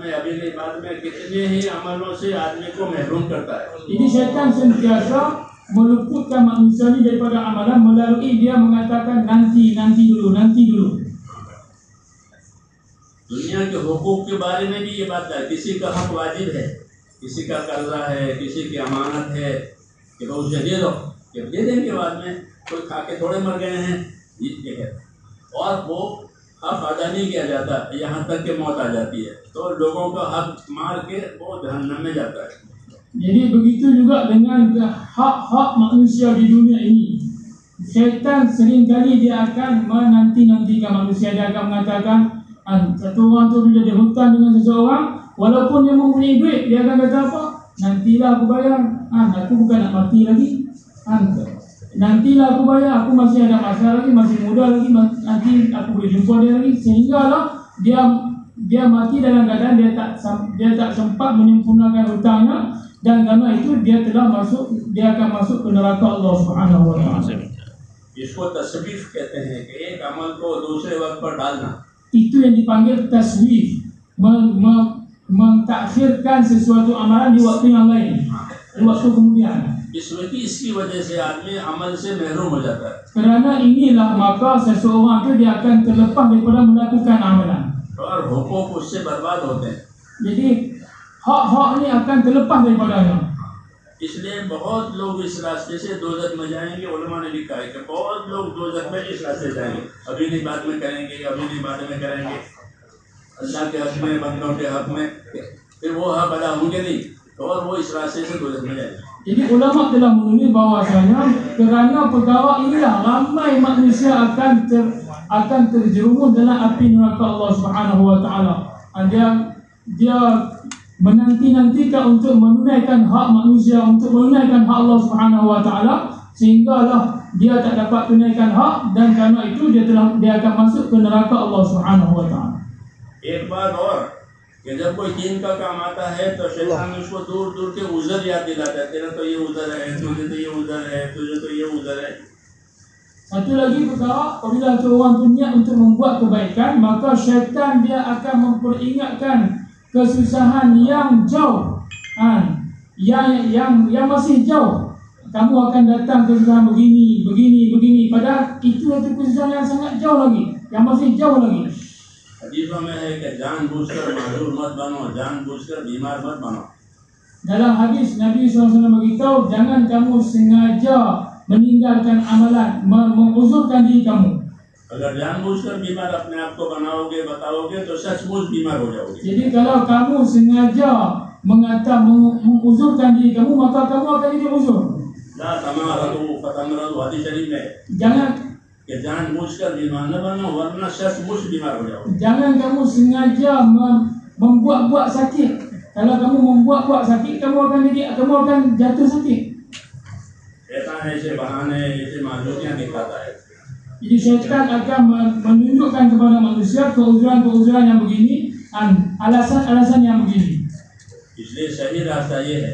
में कितने ही अमलों से आदमी को महरूम करता है। Jadi syaitan sentiasa meluputkan manusia ini daripada amalan melalui dia mengatakan nanti dulu. दुनिया के हुकूक के बारे में भी ये बात है, किसी का हक वाजिब है, किसी का कर्जा है, किसी की अमानत है कि वो उसे दे दो, कि दे देंगे बाद में, कोई खा के थोड़े मर गए हैं, ये है। और वो हक अदा नहीं किया जाता, यहाँ तक कि मौत आ जाती है, तो लोगों का हक मार के वो जहन्नम में जाता है। Jadi begitu juga dengan hak-hak manusia di dunia ini. Syaitan seringkali dia akan menanti-nantikan manusia. Dia akan mengatakan, satu orang tu bila dia hutang dengan seseorang, walaupun dia mempunyai duit, dia akan kata apa? Nantilah aku bayar. Aku bukan nak mati lagi. Nantilah aku bayar. Aku masih ada masa lagi, masih muda lagi. Nanti aku boleh jumpa dia lagi. Sehinggalah dia mati dalam keadaan dia tak sempat menyempurnakan hutangnya. Dan karena itu dia akan masuk ke neraka Allah Subhanahu wa taala. इसको तस्वीफ कहते हैं कि एक अमल को दूसरे वक्त पर डालना। Itu yang dipanggil taswif, mentakhirkan sesuatu amalan di waktu yang lain, di waktu kemudian. इसकी वजह से आदमी अमल से महरूम हो जाता है। Kerana inilah maka seseorang itu dia akan terlepas daripada melakukan amalan. और हुकूक उससे बर्बाद होते हैं। Jadi hak-hak ini akan terlepas daripadanya. इसलिए बहुत लोग इस रास्ते से दोज़ख में जाएंगे। उलमा ने लिखा है कि बहुत लोग दोज़ख में इस रास्ते जाएंगे, अभी नहीं बाद में करेंगे, अल्लाह के हक में, बंदों के हक में, फिर वो हक अदा होंगे नहीं और वो इस रास्ते से दोज़ख में जाएंगे। Jadi ulama telah menulis bahwasanya kerana perkara inilah ramai manusia akan terjerumus dalam api neraka Allah Subhanahu wa taala. Dia menanti-nantikan untuk menunaikan hak manusia, untuk menunaikan hak Allah Subhanahu wa taala, sehinggalah dia tak dapat tunaikan hak dan karena itu dia akan masuk ke neraka Allah Subhanahu wa taala. एक बात और कि जब कोई दीन का काम आता है तो शैतान उसको दूर दूर के उज़र याद दिलाता है, तेरा तो ये उज़र है, तुझे तो ये उज़र है, तुझे तो ये उज़र है। Satu lagi perkara, apabila orang tu niat untuk membuat kebaikan, maka syaitan dia akan memperingatkan kesusahan yang jauh, yang masih jauh. Kamu akan datang kesusahan begini. Padahal itu kesusahan yang sangat jauh lagi, yang masih jauh lagi. हदीसों में है कि जानबूझकर माजूर मत बनो, जानबूझकर बीमार मत बनो। Dalam hadis Nabi SAW beritahu, jangan kamu sengaja meninggalkan amalan, menguzurkan diri kamu. अगर जानबूझकर बीमार अपने आप को बनाओगे, बताओगे तो सचमुच बीमार हो जाओगे। Jadi kalau kamu sengaja menguzurkan diri kamu, maka kamu akan jadi uzur. ला तमारदू फतमरदू, हदीस शरीफ में Jangan कि जानबूझकर बीमार न बनो वरना सचमुच बीमार हो जाओगे। Jangan kamu sengaja membuat-buat sakit. Kalau kamu membuat-buat sakit, kamu akan jatuh sakit. शैतान ऐसे बहाने ऐसे माजूरियां दिखाता है। Jadi syaitan akan menunjukkan kepada manusia keuzuran-keuzuran yang begini, alasan-alasan yang begini. इसलिए सही रास्ता ये है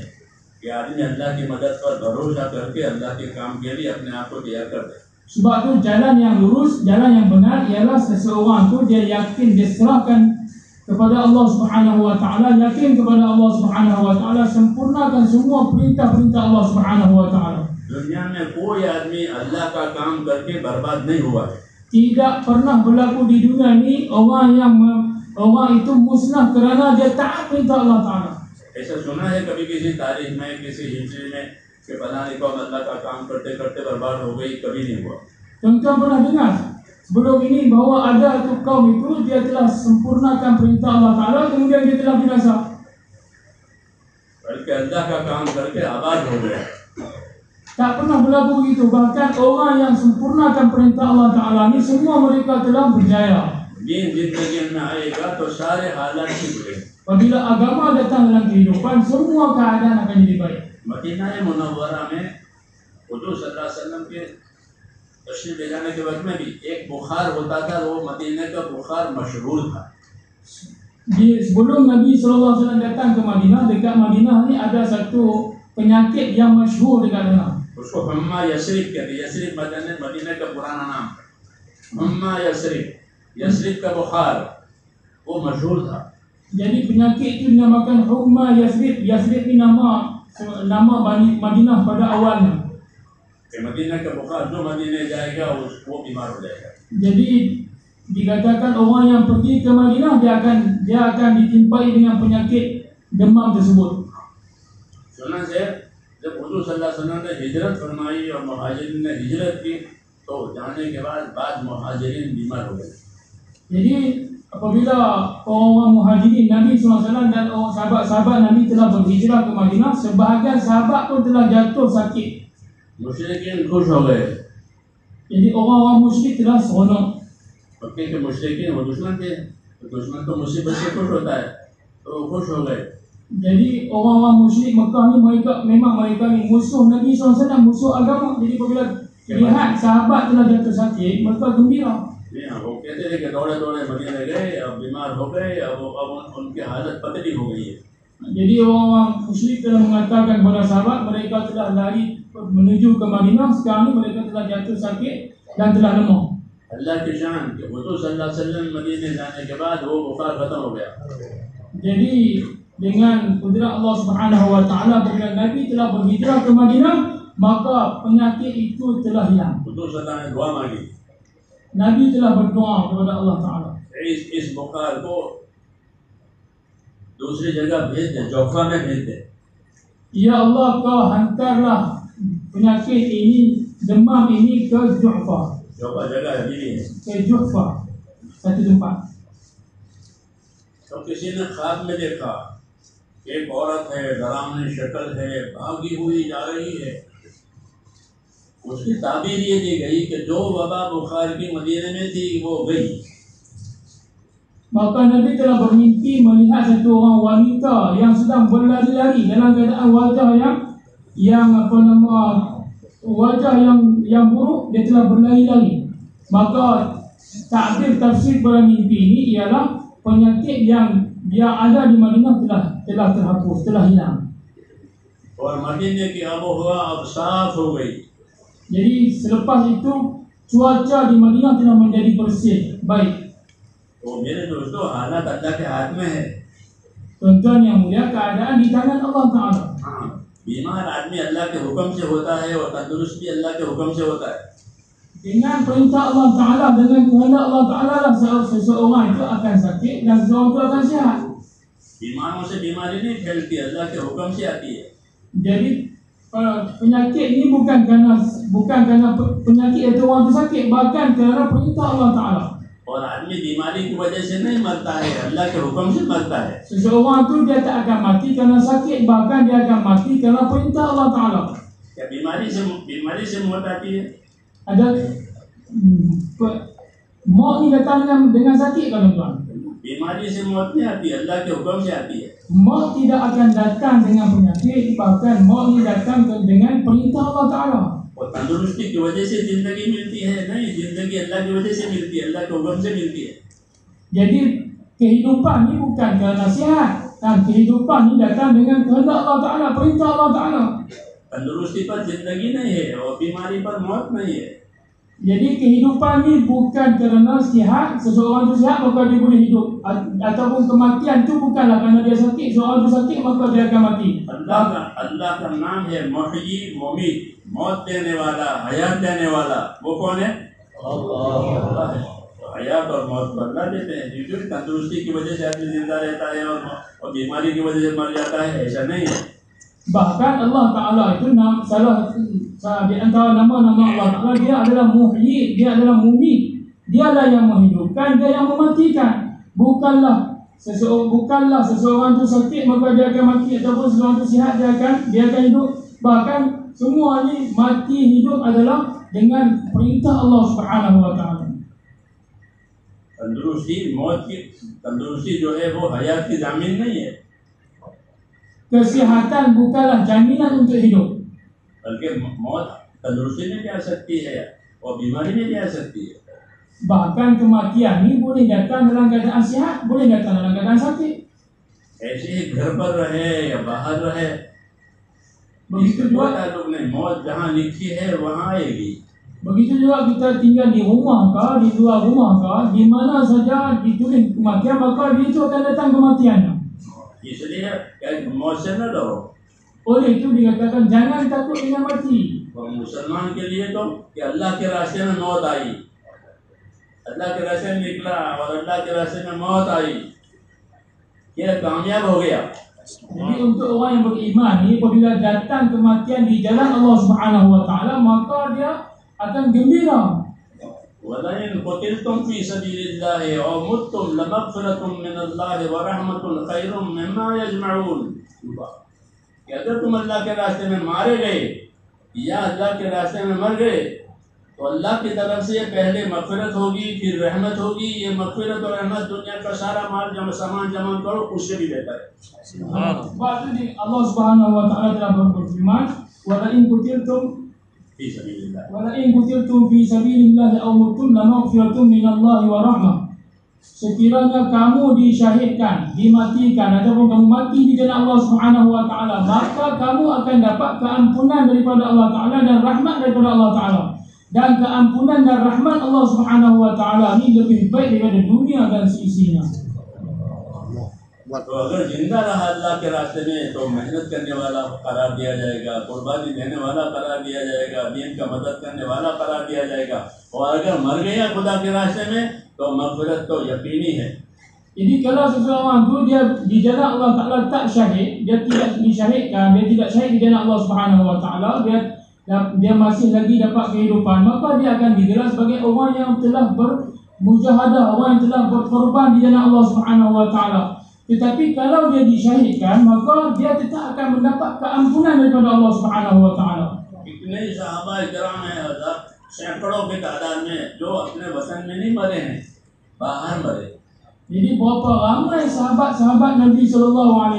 कि आदमी अल्लाह की मदद पर भरोसा करके अल्लाह के काम के लिए अपने आप को तैयार कर दे। Sebab tu jalan yang lurus, jalan yang benar ialah seseorang tu dia yakin, dia serahkan kepada Allah Subhanahu wa taala, yakin kepada Allah Subhanahu wa taala, sempurnakan semua perintah-perintah Allah Subhanahu wa taala. दुनिया में कोई आदमी अल्लाह का काम करके बर्बाद नहीं हुआ है। Tidak pernah berlaku di dunia ini orang itu musnah kerana dia taat perintah Allah taala. ऐसा सुना है कभी किसी तारीख में किसी हिस्ट्री में कि फलानी कौम अल्लाह का काम करते करते बर्बाद हो गई? कभी नहीं हुआ। Tuan-tuan pernah dengar sebelum ini bahawa ada satu kaum itu dia telah sempurnakan perintah Allah taala, kemudian dia telah binasa. बल्कि अल्लाह का काम करके आबाद हो गया। Tak pernah berlaku begitu. Bahkan orang yang sempurnakan perintah Allah taala ni semua mereka telah berjaya. दीन जिंदगी में आएगा तो सारे हालात ठीक होंगे। Apabila agama datang dalam kehidupan, semua keadaan akan jadi baik. Medina मुनव्वरा में हुजूर सल्लल्लाहु अलैहि वसल्लम के तशरीफ ले जाने के वक्त में भी एक बुखार होता था, वो मदीने का बुखार मशहूर था। Sebelum Nabi SAW datang ke Madinah, dekat Madinah ni ada satu penyakit yang masyhur dekat sana. उसको हम्मा यसरिब कहते हैं। यसरिब मदीना का पुराना नाम। हम्मा यसरिब का बुखार वो मशहूर था। Jadi penyakit itu dinamakan Humma Yasrib. Yasrib ni nama Madinah pada awalnya. Medina का बुखार जो मदीने जाएगा वो बीमार हो जाएगा। Jadi dikatakan orang yang pergi ke Madinah dia akan ditimpai dengan penyakit demam tersebut. सुना से जब हुजूर सल्लल्लाहु अलैहि वसल्लम ने हिजरत फरमाई और मुहाजिरिन ने हिजरत की तो जाने के बाद मुहाजिरिन बीमार हो गए। Jadi apabila orang muhajirin Nabi SAW dan orang sahabat-sahabat Nabi telah berhijrah ke Madinah, sebahagian sahabat pun telah jatuh sakit. मुशरिकीन खुश हो गए। Jadi orang-orang musyrik telah seronok. मक्के के मुशरिकीन वो दुश्मन थे, तो दुश्मन तो मुसीबत से खुश होता है, तो वो खुश हो गए। Jadi orang-orang musyrik Mekah ni mereka ni musuh Nabi SAW, musuh agama. Jadi apabila lihat sahabat telah jatuh sakit, mereka gembira. वो कहते थे कि दौड़े दौड़े मदीने गए, अब बीमार हो गए, अब उनकी हालत पतली हो गई है। Jadi orang musyrik telah mengatakan kepada sahabat mereka telah lari menuju ke Madinah, sekarang ni mereka telah jatuh sakit dan telah lemah. अल्लाह की शान कि हुजूर सल्लल्लाहु अलैहि वसल्लम मदीने जाने के बाद वो बुखार खत्म हो गया। Jadi dengan kudrat Allah Subhanahu wa taala, apabila Nabi telah berhijrah ke Madinah, maka penyakit itu telah hilang. हुजूर सल्लल्लाहु अलैहि वसल्लम ने दुआ मांगी, Nabi telah berdoa kepada Allah Taala. इस बुखार को दूसरी जगह भेज दे, जोफा में भेज दे। Ya Allah, kau hantarlah penyakit ini, demam ini ke Ju'fa. Jofa जगह अभी भी है। Ke Ju'fa, satu tempat. तो किसी ने ख्वाब में देखा एक औरत है, डरावनी शक्ल है, भागी हुई जा रही है। उसकी ताबीर ये दी गई कि जो वबा बुखार की मदीने में थी वो गई। Maka Nabi telah bermimpi melihat satu orang wanita yang sedang berlari-lari dalam keadaan wajah yang buruk, dia telah berlari-lari. Maka takbir tafsir pada mimpi ini ialah penyakit yang ada di Madinah telah terhapus, telah hilang. और मदीने की आबोहवा अब साफ हो गई। Jadi selepas itu cuaca di Madinah telah menjadi bersih, baik. तो मेरे दोस्तों, हालात अल्लाह के हाथ में है। Tuan-tuan yang mulia, keadaan di tangan Allah Ta'ala. हाँ, बीमार आदमी अल्लाह के हुक्म से होता है और तंदुरुस्त भी अल्लाह के हुक्म से होता है। Dengan perintah Allah Ta'ala, dengan kehendak Allah Ta'ala lah seseorang itu akan sakit dan seseorang itu akan sihat. बीमारों से बीमारी नहीं फैलती, अल्लाह के हुक्म से आती है। Jadi penyakit ini bukan kerana penyakit itu orang itu sakit, bahkan kerana perintah Allah Ta'ala. और आदमी बीमारी की वजह से नहीं मरता है, अल्लाह के हुक्म से मरता है। Seseorang itu dia tak akan mati kerana sakit, bahkan dia akan mati kerana perintah Allah Ta'ala. क्या बीमारी से मौत आती है? Ada maut ni datang dengan sakit kan tuan? बीमारी से मौत नहीं आती, अल्लाह के हुक्म से आती है। Maut tidak akan datang dengan penyakit, bahkan maut ini datang dengan perintah Allah Ta'ala. और तंदुरुस्ती की वजह से जिंदगी मिलती है नहीं, जिंदगी अल्लाह की वजह से मिलती है, अल्लाह के हुक्म से मिलती है। Jadi kehidupan ini bukan kerana sihat, dan kehidupan ini datang dengan kehendak Allah Ta'ala, perintah Allah Ta'ala. तंदुरुस्ती पर जिंदगी नहीं है और बीमारी पर मौत नहीं है। Jadi kehidupan ini bukan kerana sihat, seseorang itu sihat maka dia boleh hidup, ataupun kematian itu bukanlah kerana dia sakit, seorang itu sakit maka dia akan mati. अल्लाह का नाम है मुहय्यी मुमीत, मौत देने वाला, हयात देने वाला। वो कौन है? अल्लाह है। हयात और मौत को अल्लाह देते हैं। क्योंकि तंदुरुस्ती की वजह से आदमी जिंदा रहता है और बीमारी की वजह से मर जाता है, ऐसा नहीं है। Bahkan Allah Ta'ala itu salah di antara nama-nama Allah Ta'ala, dia adalah muhyi, dia adalah mumi, dialah yang menghidupkan, dia yang mematikan. Bukanlah seseorang itu sakit maka dia akan mati, ataupun seseorang itu sihat dia akan hidup. Bahkan semua ini mati hidup adalah dengan perintah Allah Subhanahu Wa Ta'ala. तंदुरुस्ती जो है वो हयात की जामीन नहीं है, Kesihatan bukanlah jaminan untuk hidup. बल्कि मौत तंदुरुस्ती में भी आ सकती है और बीमारी में भी आ सकती है। Bahkan kematian ini boleh datang dalam keadaan sihat, boleh datang dalam keadaan sakit. ऐसे ही घर पर रहे या बाहर रहे, Begitu इससे कोई juga, ताल्लुक नहीं, मौत जहाँ लिखी है वहाँ आएगी। begitu juga kita tinggal di rumah kah, di luar rumah kah, di mana saja ditulis kematian maka di itu akan datang kematiannya. इसलिए मौत से न डरो। Oleh itu dikatakan jangan takut dengan mati. और मुसलमान के लिए तो कि अल्लाह के रास्ते में मौत आई, अल्लाह के रास्ते में निकला और अल्लाह के रास्ते में मौत आई, ये कामयाब हो गया। Jadi untuk orang yang beriman ni, apabila datang kematian di jalan Allah Subhanahu Wa Taala maka dia akan gembira. वलइन कुतिलतुम फी सबीलिल्लाह और मुत्तुम लमगफिरतुम मिनल्लाह व रहमतुन खैरुम मिम्मा यजमऊन। कि अगर तुम अल्लाह के रास्ते में मारे गए या अल्लाह के रास्ते में मर गए तो अल्लाह की तरफ से पहले मगफिरत होगी, फिर रहमत होगी। ये मगफिरत और रहमत दुनिया का सारा माल सामान जमा करो, उससे भी बेहतर है। Sebab itu Allah Subhanahu Wa Taala telah berfirman, "Walain kutiltum फी सबीलिल्लाह Walain kutiltum fi sabilillah aw mutum lamaghfiratun minallahi wa rahmah. Sekiranya kamu disyahidkan, dimatikan ataupun kamu mati di jalan Allah Subhanahu Wa Taala, maka kamu akan dapat keampunan daripada Allah Taala dan rahmat daripada Allah Taala. Dan keampunan dan rahmat Allah Subhanahu Wa Taala ini lebih baik daripada dunia dan seisinya. तो अगर जिंदा रहा अल्लाह के रास्ते में तो मेहनत करने वाला करार दिया जाएगा, कुर्बानी देने वाला करार दिया जाएगा, दीन का मदद करने वाला करार दिया जाएगा। और अगर मर गया खुदा के रास्ते में तो मगफिरत तो यकीनी है। Jadi kalau seseorang tu dia di jalan Allah Ta'ala tak syahid, dia tidak disyahidkan, dia tidak syahid di jalan Allah Subhanahu Wa Ta'ala, dia masih lagi dapat kehidupan, maka dia akan digelar sebagai orang yang telah bermujahadah, orang yang telah berkorban di jalan Allah Subhanahu Wa Ta'ala. Tetapi kalau dia disyahidkan, maka dia tetap akan mendapat keampunan daripada Allah Subhanahu Wa Ta'ala. इतने सहाबा इकराम हैं, हजार सैकड़ों की तादाद में जो अपने वतन में नहीं मरे हैं, बाहर मरे। Jadi berapa ramai sahabat-sahabat Nabi SAW,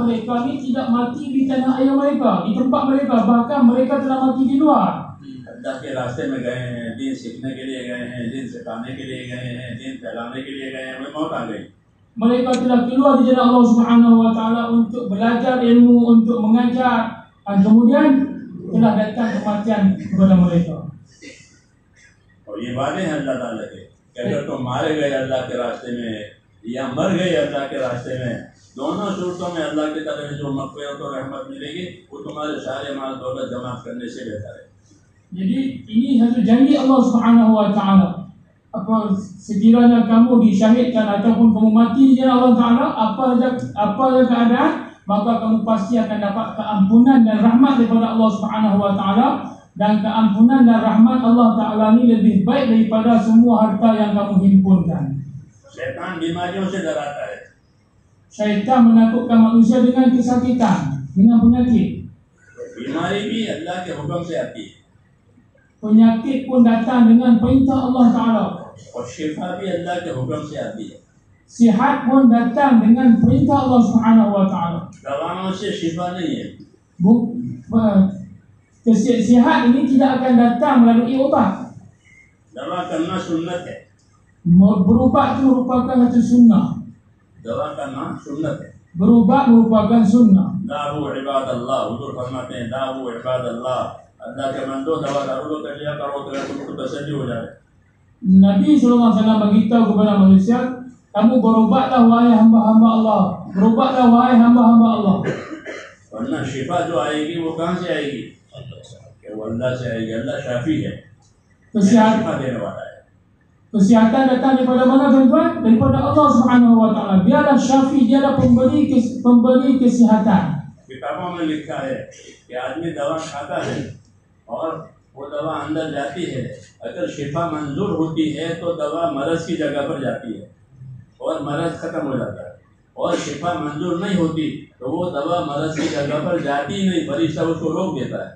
mereka ni tidak mati di tanah air mereka, di tempat mereka, bahkan mereka telah mati di luar. अल्लाह के रास्ते में गए हैं, दीन सीखने के लिए गए हैं, दीन सिखाने के लिए गए हैं, दीन फैलाने के लिए गए हैं, वे मौत आ गई। Mereka telah keluar di jalan Allah Subhanahu Wa Taala untuk belajar ilmu, untuk mengajar, dan kemudian telah datang kematian kepada mereka. और ये वादे हैं अल्लाह ताला के कि अगर तुम मारे गए अल्लाह के रास्ते में या मर गए अल्लाह के रास्ते में, दोनों सूरतों में अल्लाह की तरफ से जो मग़फ़िरत और रहमत मिलेगी वो तुम्हारे सारे माल दौलत जमा करने से बेहतर है। Jadi ini satu janji Allah Subhanahu Wa Taala. Apa sekiranya kamu disyahidkan ataupun kamu mati di jalan Allah Taala, apa keadaan, maka kamu pasti akan dapat keampunan dan rahmat daripada Allah Subhanahu Wa Taala. Dan keampunan dan rahmat Allah Ta'ala ini lebih baik daripada semua harta yang kamu himpunkan. शैतान बीमारियों से डराता है। Syaitan menakutkan manusia dengan kesakitan, dengan penyakit. बीमारी भी अल्लाह के हुक्म से आती है Penyakit pun datang dengan perintah Allah Ta'ala. और शिफा भी अल्लाह के हुक्म से आती है। sihat pun datang dengan perintah Allah Subhanahu wa taala. दवाओं से शिफा नहीं है। Sihat ini tidak akan datang melalui obat. दवा करना सुन्नत है। Berubat itu merupakan satu sunnah. दवा करना सुन्नत है। Berubat merupakan sunnah. दावू इबाद अल्लाह, हुजूर फरमाते हैं दावू इबाद अल्लाह, अल्लाह के बंदो दवा दारू कर लिया करो तो तुमको तसल्ली हो जाए। Nabi SAW beritahu kepada manusia, kamu berobatlah wahai hamba-hamba Allah, berobatlah wahai hamba-hamba Allah. वरना शिफा जो आएगी वो कहाँ से आएगी? वो अल्लाह से आएगी। अल्लाह शाफी है, शिफा देने वाला है। Kesihatan datang daripada mana tuan-tuan? Daripada Allah Subhanahu wa taala. Dialah syafi, dialah pemberi kesihatan. किताबों में लिखा है कि आदमी दवा खाता है और वो दवा अंदर जाती है, अगर शिफा मंजूर होती है तो दवा मरज की जगह पर जाती है और मरज खत्म हो जाता है, और शिफा मंजूर नहीं होती तो वो दवा मरज की जगह पर जाती ही नहीं, फरिश्ता उसको रोक देता है।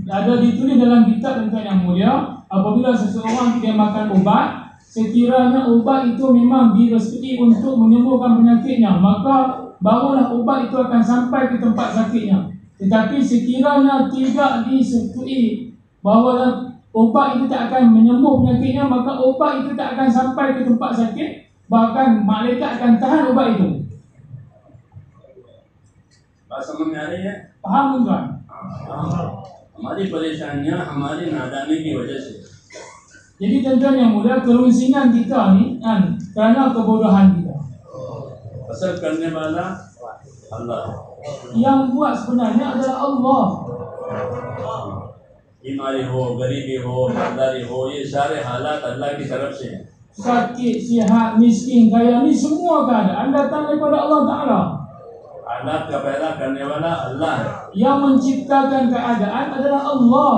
Ada ditulis dalam kitab tuan yang mulia, apabila seseorang tidak makan ubat, sekiranya obat itu memang direstui untuk menyembuhkan penyakitnya, maka barulah obat itu akan sampai ke tempat sakitnya. Tetapi sekiranya tidak disetujui bahawa obat itu tak akan menyembuh penyakitnya, maka obat itu tak akan sampai ke tempat sakit, bahkan malaikat akan tahan obat itu. बात समझ में आ रही है? Faham tuan? हमारी परेशानियां हमारी नादानी की वजह से। Jadi tuan-tuan yang mulia, kerusingan kita ni kan kerana kebodohan kita. असर करने वाला अल्लाह है। Yang buat sebenarnya adalah Allah. बीमारी हो, गरीबी हो, मालदारी हो, ये सारे हालात अल्लाह की तरफ से हैं। Sakit, sihat, miskin, kaya ni semua keadaan datang daripada Allah Ta'ala. हालात का पैदा करने वाला अल्लाह है। Yang menciptakan keadaan adalah Allah.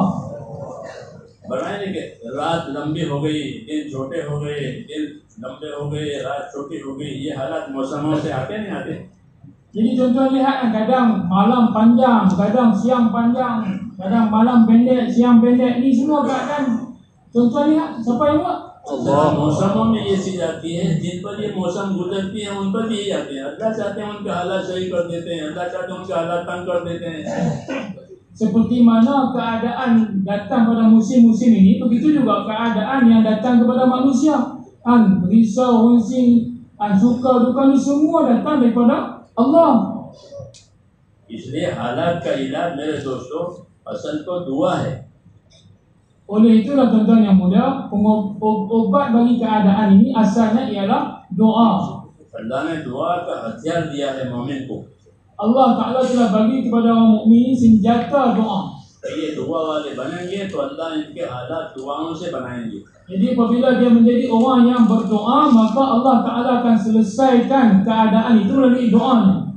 बनाने के रात लंबी हो गई, दिन छोटे हो गए, दिन लंबे हो गए, रात छोटी हो गई, ये हालात मौसमों से आते नहीं आते? Jadi tuan-tuan lihat kan, kadang malam panjang, kadang siang panjang, kadang malam pendek, siang pendek, ni semua keadaan. Tuan-tuan lihat, siapa yang buat? मौसमों में ये चीज आती है, जिन पर ये मौसम गुजरती है उन पर भी ये आते हैं। अल्लाह चाहते हैं उनके हालात सही कर देते हैं, अल्लाह चाहते हैं उनके हालात तंग कर देते हैं। Seperti mana keadaan datang pada musim-musim ini, begitu juga keadaan yang datang kepada manusia. Kan risau, hunsing, suka duka ni semua datang daripada Allah. इसलिए हालात का इलाज मेरे दोस्तों असल तो दुआ है। Oleh itulah tuan-tuan yang mulia, obat bagi keadaan ini asalnya ialah doa. अल्लाह ने दुआ का हथियार दिया है मोमिन को। Allah Ta'ala telah bagi kepada orang mukmin senjata doa. ये दुआ वाले बनेंगे तो अल्लाह इनके हालात दुआओं से बनाएंगे। Jadi apabila dia menjadi orang yang berdoa, maka Allah Ta'ala akan selesaikan keadaan itu melalui doanya.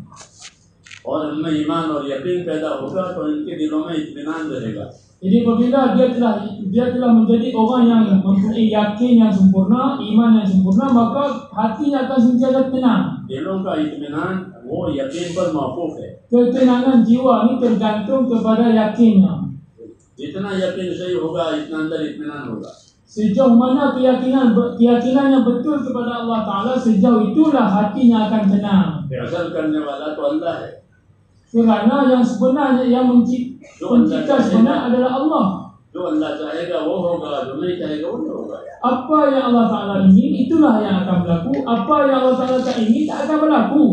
और उनमें ईमान और यकीन पैदा होगा तो इनके दिलों में इत्मीनान रहेगा। Jadi apabila dia telah menjadi orang yang mempunyai yakin yang sempurna, iman yang sempurna, maka hatinya akan sentiasa tenang. दिलों का इत्मीनान वो यकीन पर मौकूफ है। Ketenangan jiwa ini tergantung kepada yakinnya. जितना यकीन सही होगा इतना अंदर इत्मीनान होगा। Sejauh mana keyakinannya betul kepada Allah Ta'ala, sejauh itulah hatinya akan tenang. असर करने वाला तो अल्लाह है। Kerana yang sebenarnya, yang pencipta sebenarnya adalah Allah. जो अल्लाह चाहेगा वो होगा, जो नहीं चाहेगा वो नहीं होगा। Apa yang Allah Ta'ala ingin, itulah yang akan berlaku. Apa yang Allah Ta'ala tak ingin, tak akan berlaku.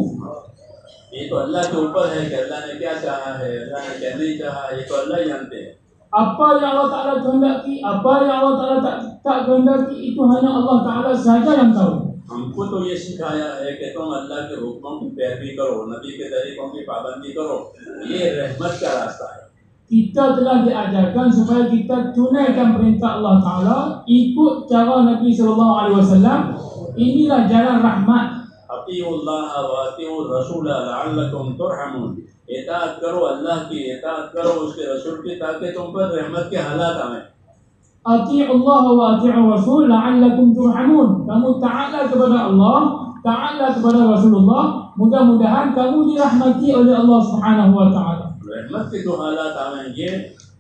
ये तो अल्लाह के ऊपर है कि अल्लाह ने क्या चाहा है, अल्लाह ने क्या नहीं चाहा, ये तो अल्लाह ही जानते हैं। Apa yang Allah Ta'ala kehendaki, apa yang Allah Ta'ala tak kehendaki, itu hanya Allah Ta'ala sahaja yang tahu. हमको तो ये सिखाया है कि तुम अल्लाह के हुक्मों की पैरवी करो, नबी के तरीकों की पाबंदी करो, ये रहमत का रास्ता है। Kita telah diajarkan supaya kita tunaikan perintah Allah Ta'ala, ikut cara Nabi SAW. Inilah jalan rahmat. Atiullah व अतीउर रसूल लअल्लकुम तुरहमून। इताअत करो अल्लाह की, इताअत करो उसके रसूल की, ताकि तुम पर रहमत के हालात आए। Ati'ullah wa ati'ur rasul la'allakum turhamun. Kamu taatlah kepada Allah, taatlah kepada Rasulullah, mudah-mudahan kamu dirahmati oleh Allah Subhanahu wa taala. रहमत के जो हालात आएंगे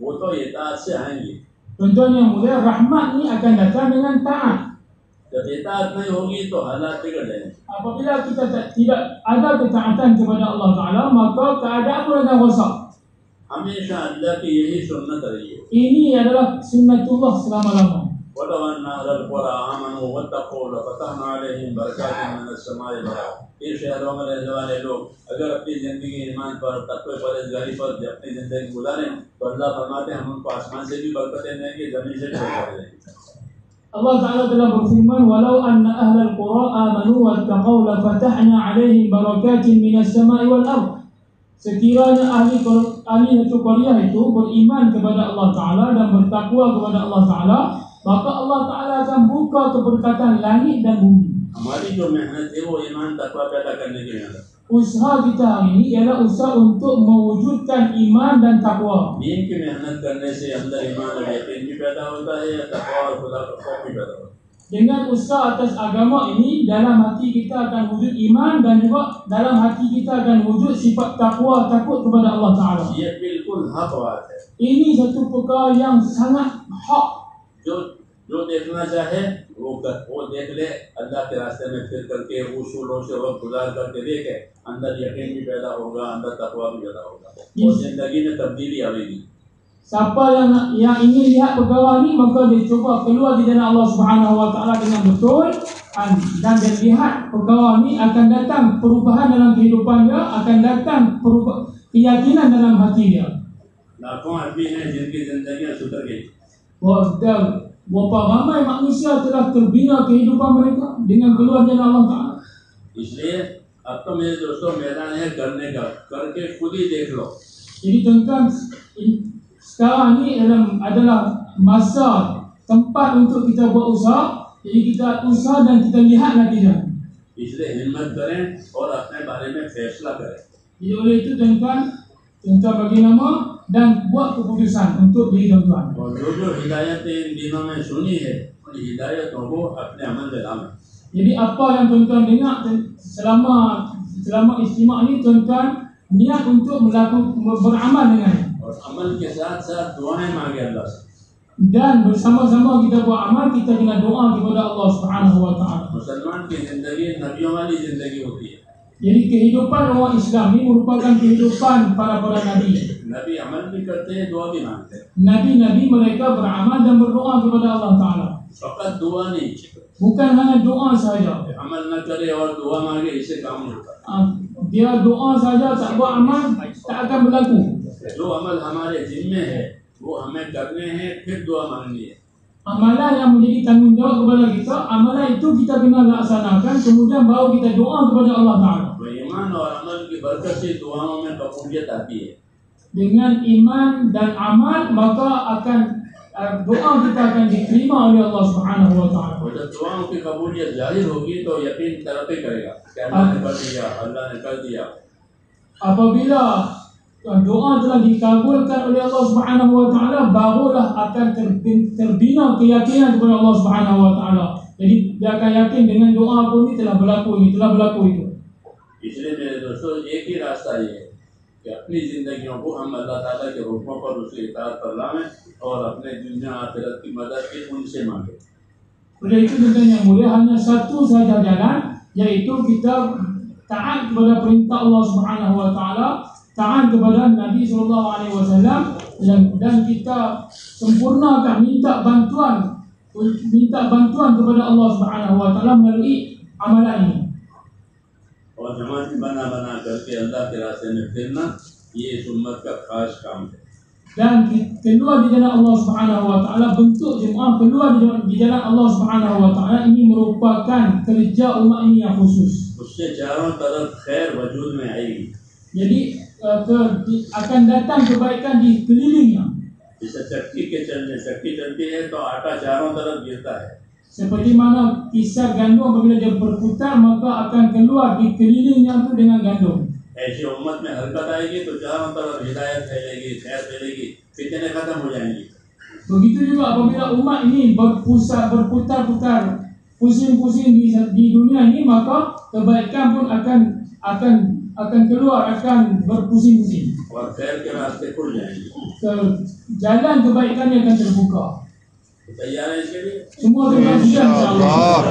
वो तो इताअत से आएंगे। Tuan-tuan yang mulia, rahmat ni akan datang dengan taat. जब इताअत नहीं होगी तो हालात बिगड़ जाएंगे। Apabila kita tidak ada ketaatan kepada Allah Ta'ala, maka keadaan pun akan rosak. हमेशा अल्लाह की यही सुन्नत रही है। Ini adalah sunnatullah selama-lama. वलो अन्ना अहलल क़ुरा आमनू वत्तक़ू लफ़तहना अलैहिम बरकातिन मिनस समाई वल अर्ज़। ये शहरों में रहने वाले लोग अगर अपनी ज़िंदगी ईमान पर, तक़वे परहेज़गारी पर अपनी ज़िंदगी गुजारें तो अल्लाह फरमाते हैं हम उनको आसमान से भी बरकतें देंगे, ज़मीन से भी बरकतें देंगे। Allah Ta'ala telah berfirman, walau anna ahlal qura amanu wattaqaw lafatahna alaihim barakatin minas sama'i wal ardh. Sekiranya ahli satu qaryah itu beriman kepada Allah Ta'ala dan bertakwa kepada Allah Ta'ala, maka Allah Ta'ala akan buka keberkatan langit dan bumi. हमारी जो मेहनत है वो ईमान तक़वा पैदा करने की मेहनत। Usaha kita hari ini ialah usaha untuk mewujudkan iman dan takwa. दीन की मेहनत करने से अंदर ईमान और यकीन भी पैदा होता है, या तक़वा और खुदा का खौफ भी पैदा होता है। Dengan usaha atas agama ini, dalam hati kita akan wujud iman dan juga dalam hati kita akan wujud sifat takwa, takut kepada Allah Ta'ala. ये बिल्कुल हक बात है। Ini satu perkara yang sangat hak. जो देखना चाहे वो देख ले, अल्लाह के रास्ते में फिर करके उसूलों से वक्त गुजार करके देखे, अंदर यकीन भी पैदा होगा, अंदर तकवा भी पैदा होगा और जिंदगी में तब्दीली आएगी। Siapa yang ingin lihat perkara ini, maka dia cuba keluar di jalan Allah Subhanahu Wa Taala dengan betul, dan dia lihat perkara ini akan datang perubahan dalam kehidupan dia, akan datang keyakinan dalam hati dia. लाखों आदमी हैं जिनकी जिंदगियां सुधर गई। Berapa ramai manusia telah terbina kehidupan mereka dengan keluar jalan Allah Ta'ala. इसलिए अब तो मेरे दोस्तों मैदान है करने का, करके खुद ही देख लो। Jadi tuan-tuan, sekarang ini adalah masa tempat untuk kita buat usaha. Jadi kita usaha dan kita lihat natijah. इसलिए हिम्मत करें और अपने बारे में फैसला करें। Jadi oleh itu tuan-tuan bagi nama dan buat keputusan untuk diri tuan-tuan. और जो हिदायतें इन दिनों में सुनी है उन हिदायतों को अपने अमल में लाएं। Jadi apa yang tuan-tuan dengar selama istimak ini, tuan-tuan niat untuk beramal dengannya. और अमल के साथ साथ दुआएं मांगे अल्लाह से। Dan bersama-sama kita buat amal, kita kena doa kepada Allah Subhanahu Wa Taala. मुसलमान की जिंदगी नबियों वाली जिंदगी होती है। Jadi kehidupan orang Islam ini merupakan kehidupan para nabi. नबी अमल भी करते हैं, दुआ भी मांगते हैं। Nabi-nabi mereka beramal dan berdoa kepada Allah Taala. फकत दुआ नहीं, Bukan hanya doa saja. अमल न करे और दुआ मांगे, इससे काम नहीं होता। Dia doa saja tak buat amal, tak akan berlaku. जो अमल हमारे जिम्मे है वो हमें करने हैं, फिर दुआ मांगनी है। Amalan yang menjadi tanggungjawab kepada kita, amalan itu kita kena laksanakan, kemudian baru kita doa kepada Allah Ta'ala. तो ईमान और अमल की बरकत से दुआओं में कबूलियत आती है। Dengan iman dan amal, maka doa kita akan diterima oleh Allah Subhanahu Wa Ta'ala. और जब दुआओं की कबूलियत जाहिर होगी तो यकीन तरक्की करेगा कि अल्लाह ने कर दिया, अल्लाह ने कर दिया। Apabila doa telah dikabulkan oleh Allah Subhanahu Wa Ta'ala, barulah akan terbina keyakinan kepada Allah Subhanahu Wa Ta'ala. Jadi dia akan yakin dengan doa pun ini telah berlaku itu. इसलिए मेरे दोस्तों एक ही रास्ता ये है कि अपनी जिंदगियों को हम अल्लाह ताला के हुक्मों पर उसके इताअत पर लाएं और अपने दुनिया आखिरत की मदद की उनसे मांगे। Oleh itu tuan yang mulia, hanya satu saja jalan, yaitu kita taat kepada perintah Allah Subhanahu Wa Ta'ala, taat kepada Nabi Sallallahu Alaihi Wasallam, dan kita sempurnakan minta bantuan kepada Allah Subhanahu Wa Ta'ala melalui amalan ini. और जमात बना करके अल्लाह के रास्ते में फिरना ये इस उम्मत का खास काम है। Dan keluar di jalan Allah Subhanahu Wa Ta'ala, bentuk jemaah keluar di jalan Allah Subhanahu Wa Ta'ala ini merupakan kerja umat ini yang khusus. उससे चारों तरफ खैर वजूद में आएगी। Jadi akan datang kebaikan di kelilingnya. जैसे चक्की चलती है तो आटा चारों तरफ गिरता है। Seperti mana kisar gandum apabila dia berputar, maka akan keluar di kelilingnya itu dengan gandum. ऐसी उम्मत में हरकत आएगी तो चारों तरफ हिदायत फैलेगी, खैर फैलेगी, फितने खत्म हो जाएंगी। Begitu juga apabila umat ini berputar-putar, pusing-pusing di dunia ini, maka kebaikan pun akan keluar, akan berpusing-pusing. और खैर के रास्ते खुल जाएंगे। Jalan kebaikan yang akan terbuka. तैयार है इसके लिए? Semua terima kasih insyaallah.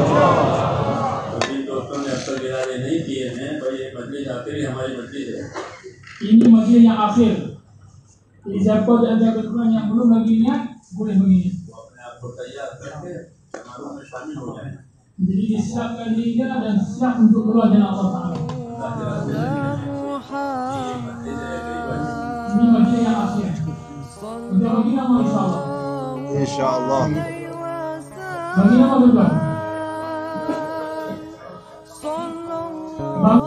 तो जिन दोस्तों ने अब तक इरादे नहीं किए हैं भाई, ये मजलिस आखिरी हमारी मजलिस है। Ini majlis yang akhir. Jadi siapa di antara tuan yang belum lagi niat boleh begini. वो अपने आप को तैयार करके समारोह में शामिल हो जाए। Jadi disiapkan dirinya dan siap untuk keluar dari Allah Taala. Ini majlis yang akhir. Untuk bagi nama insyaallah. Insyaallah. Bagi nama tuan. Bang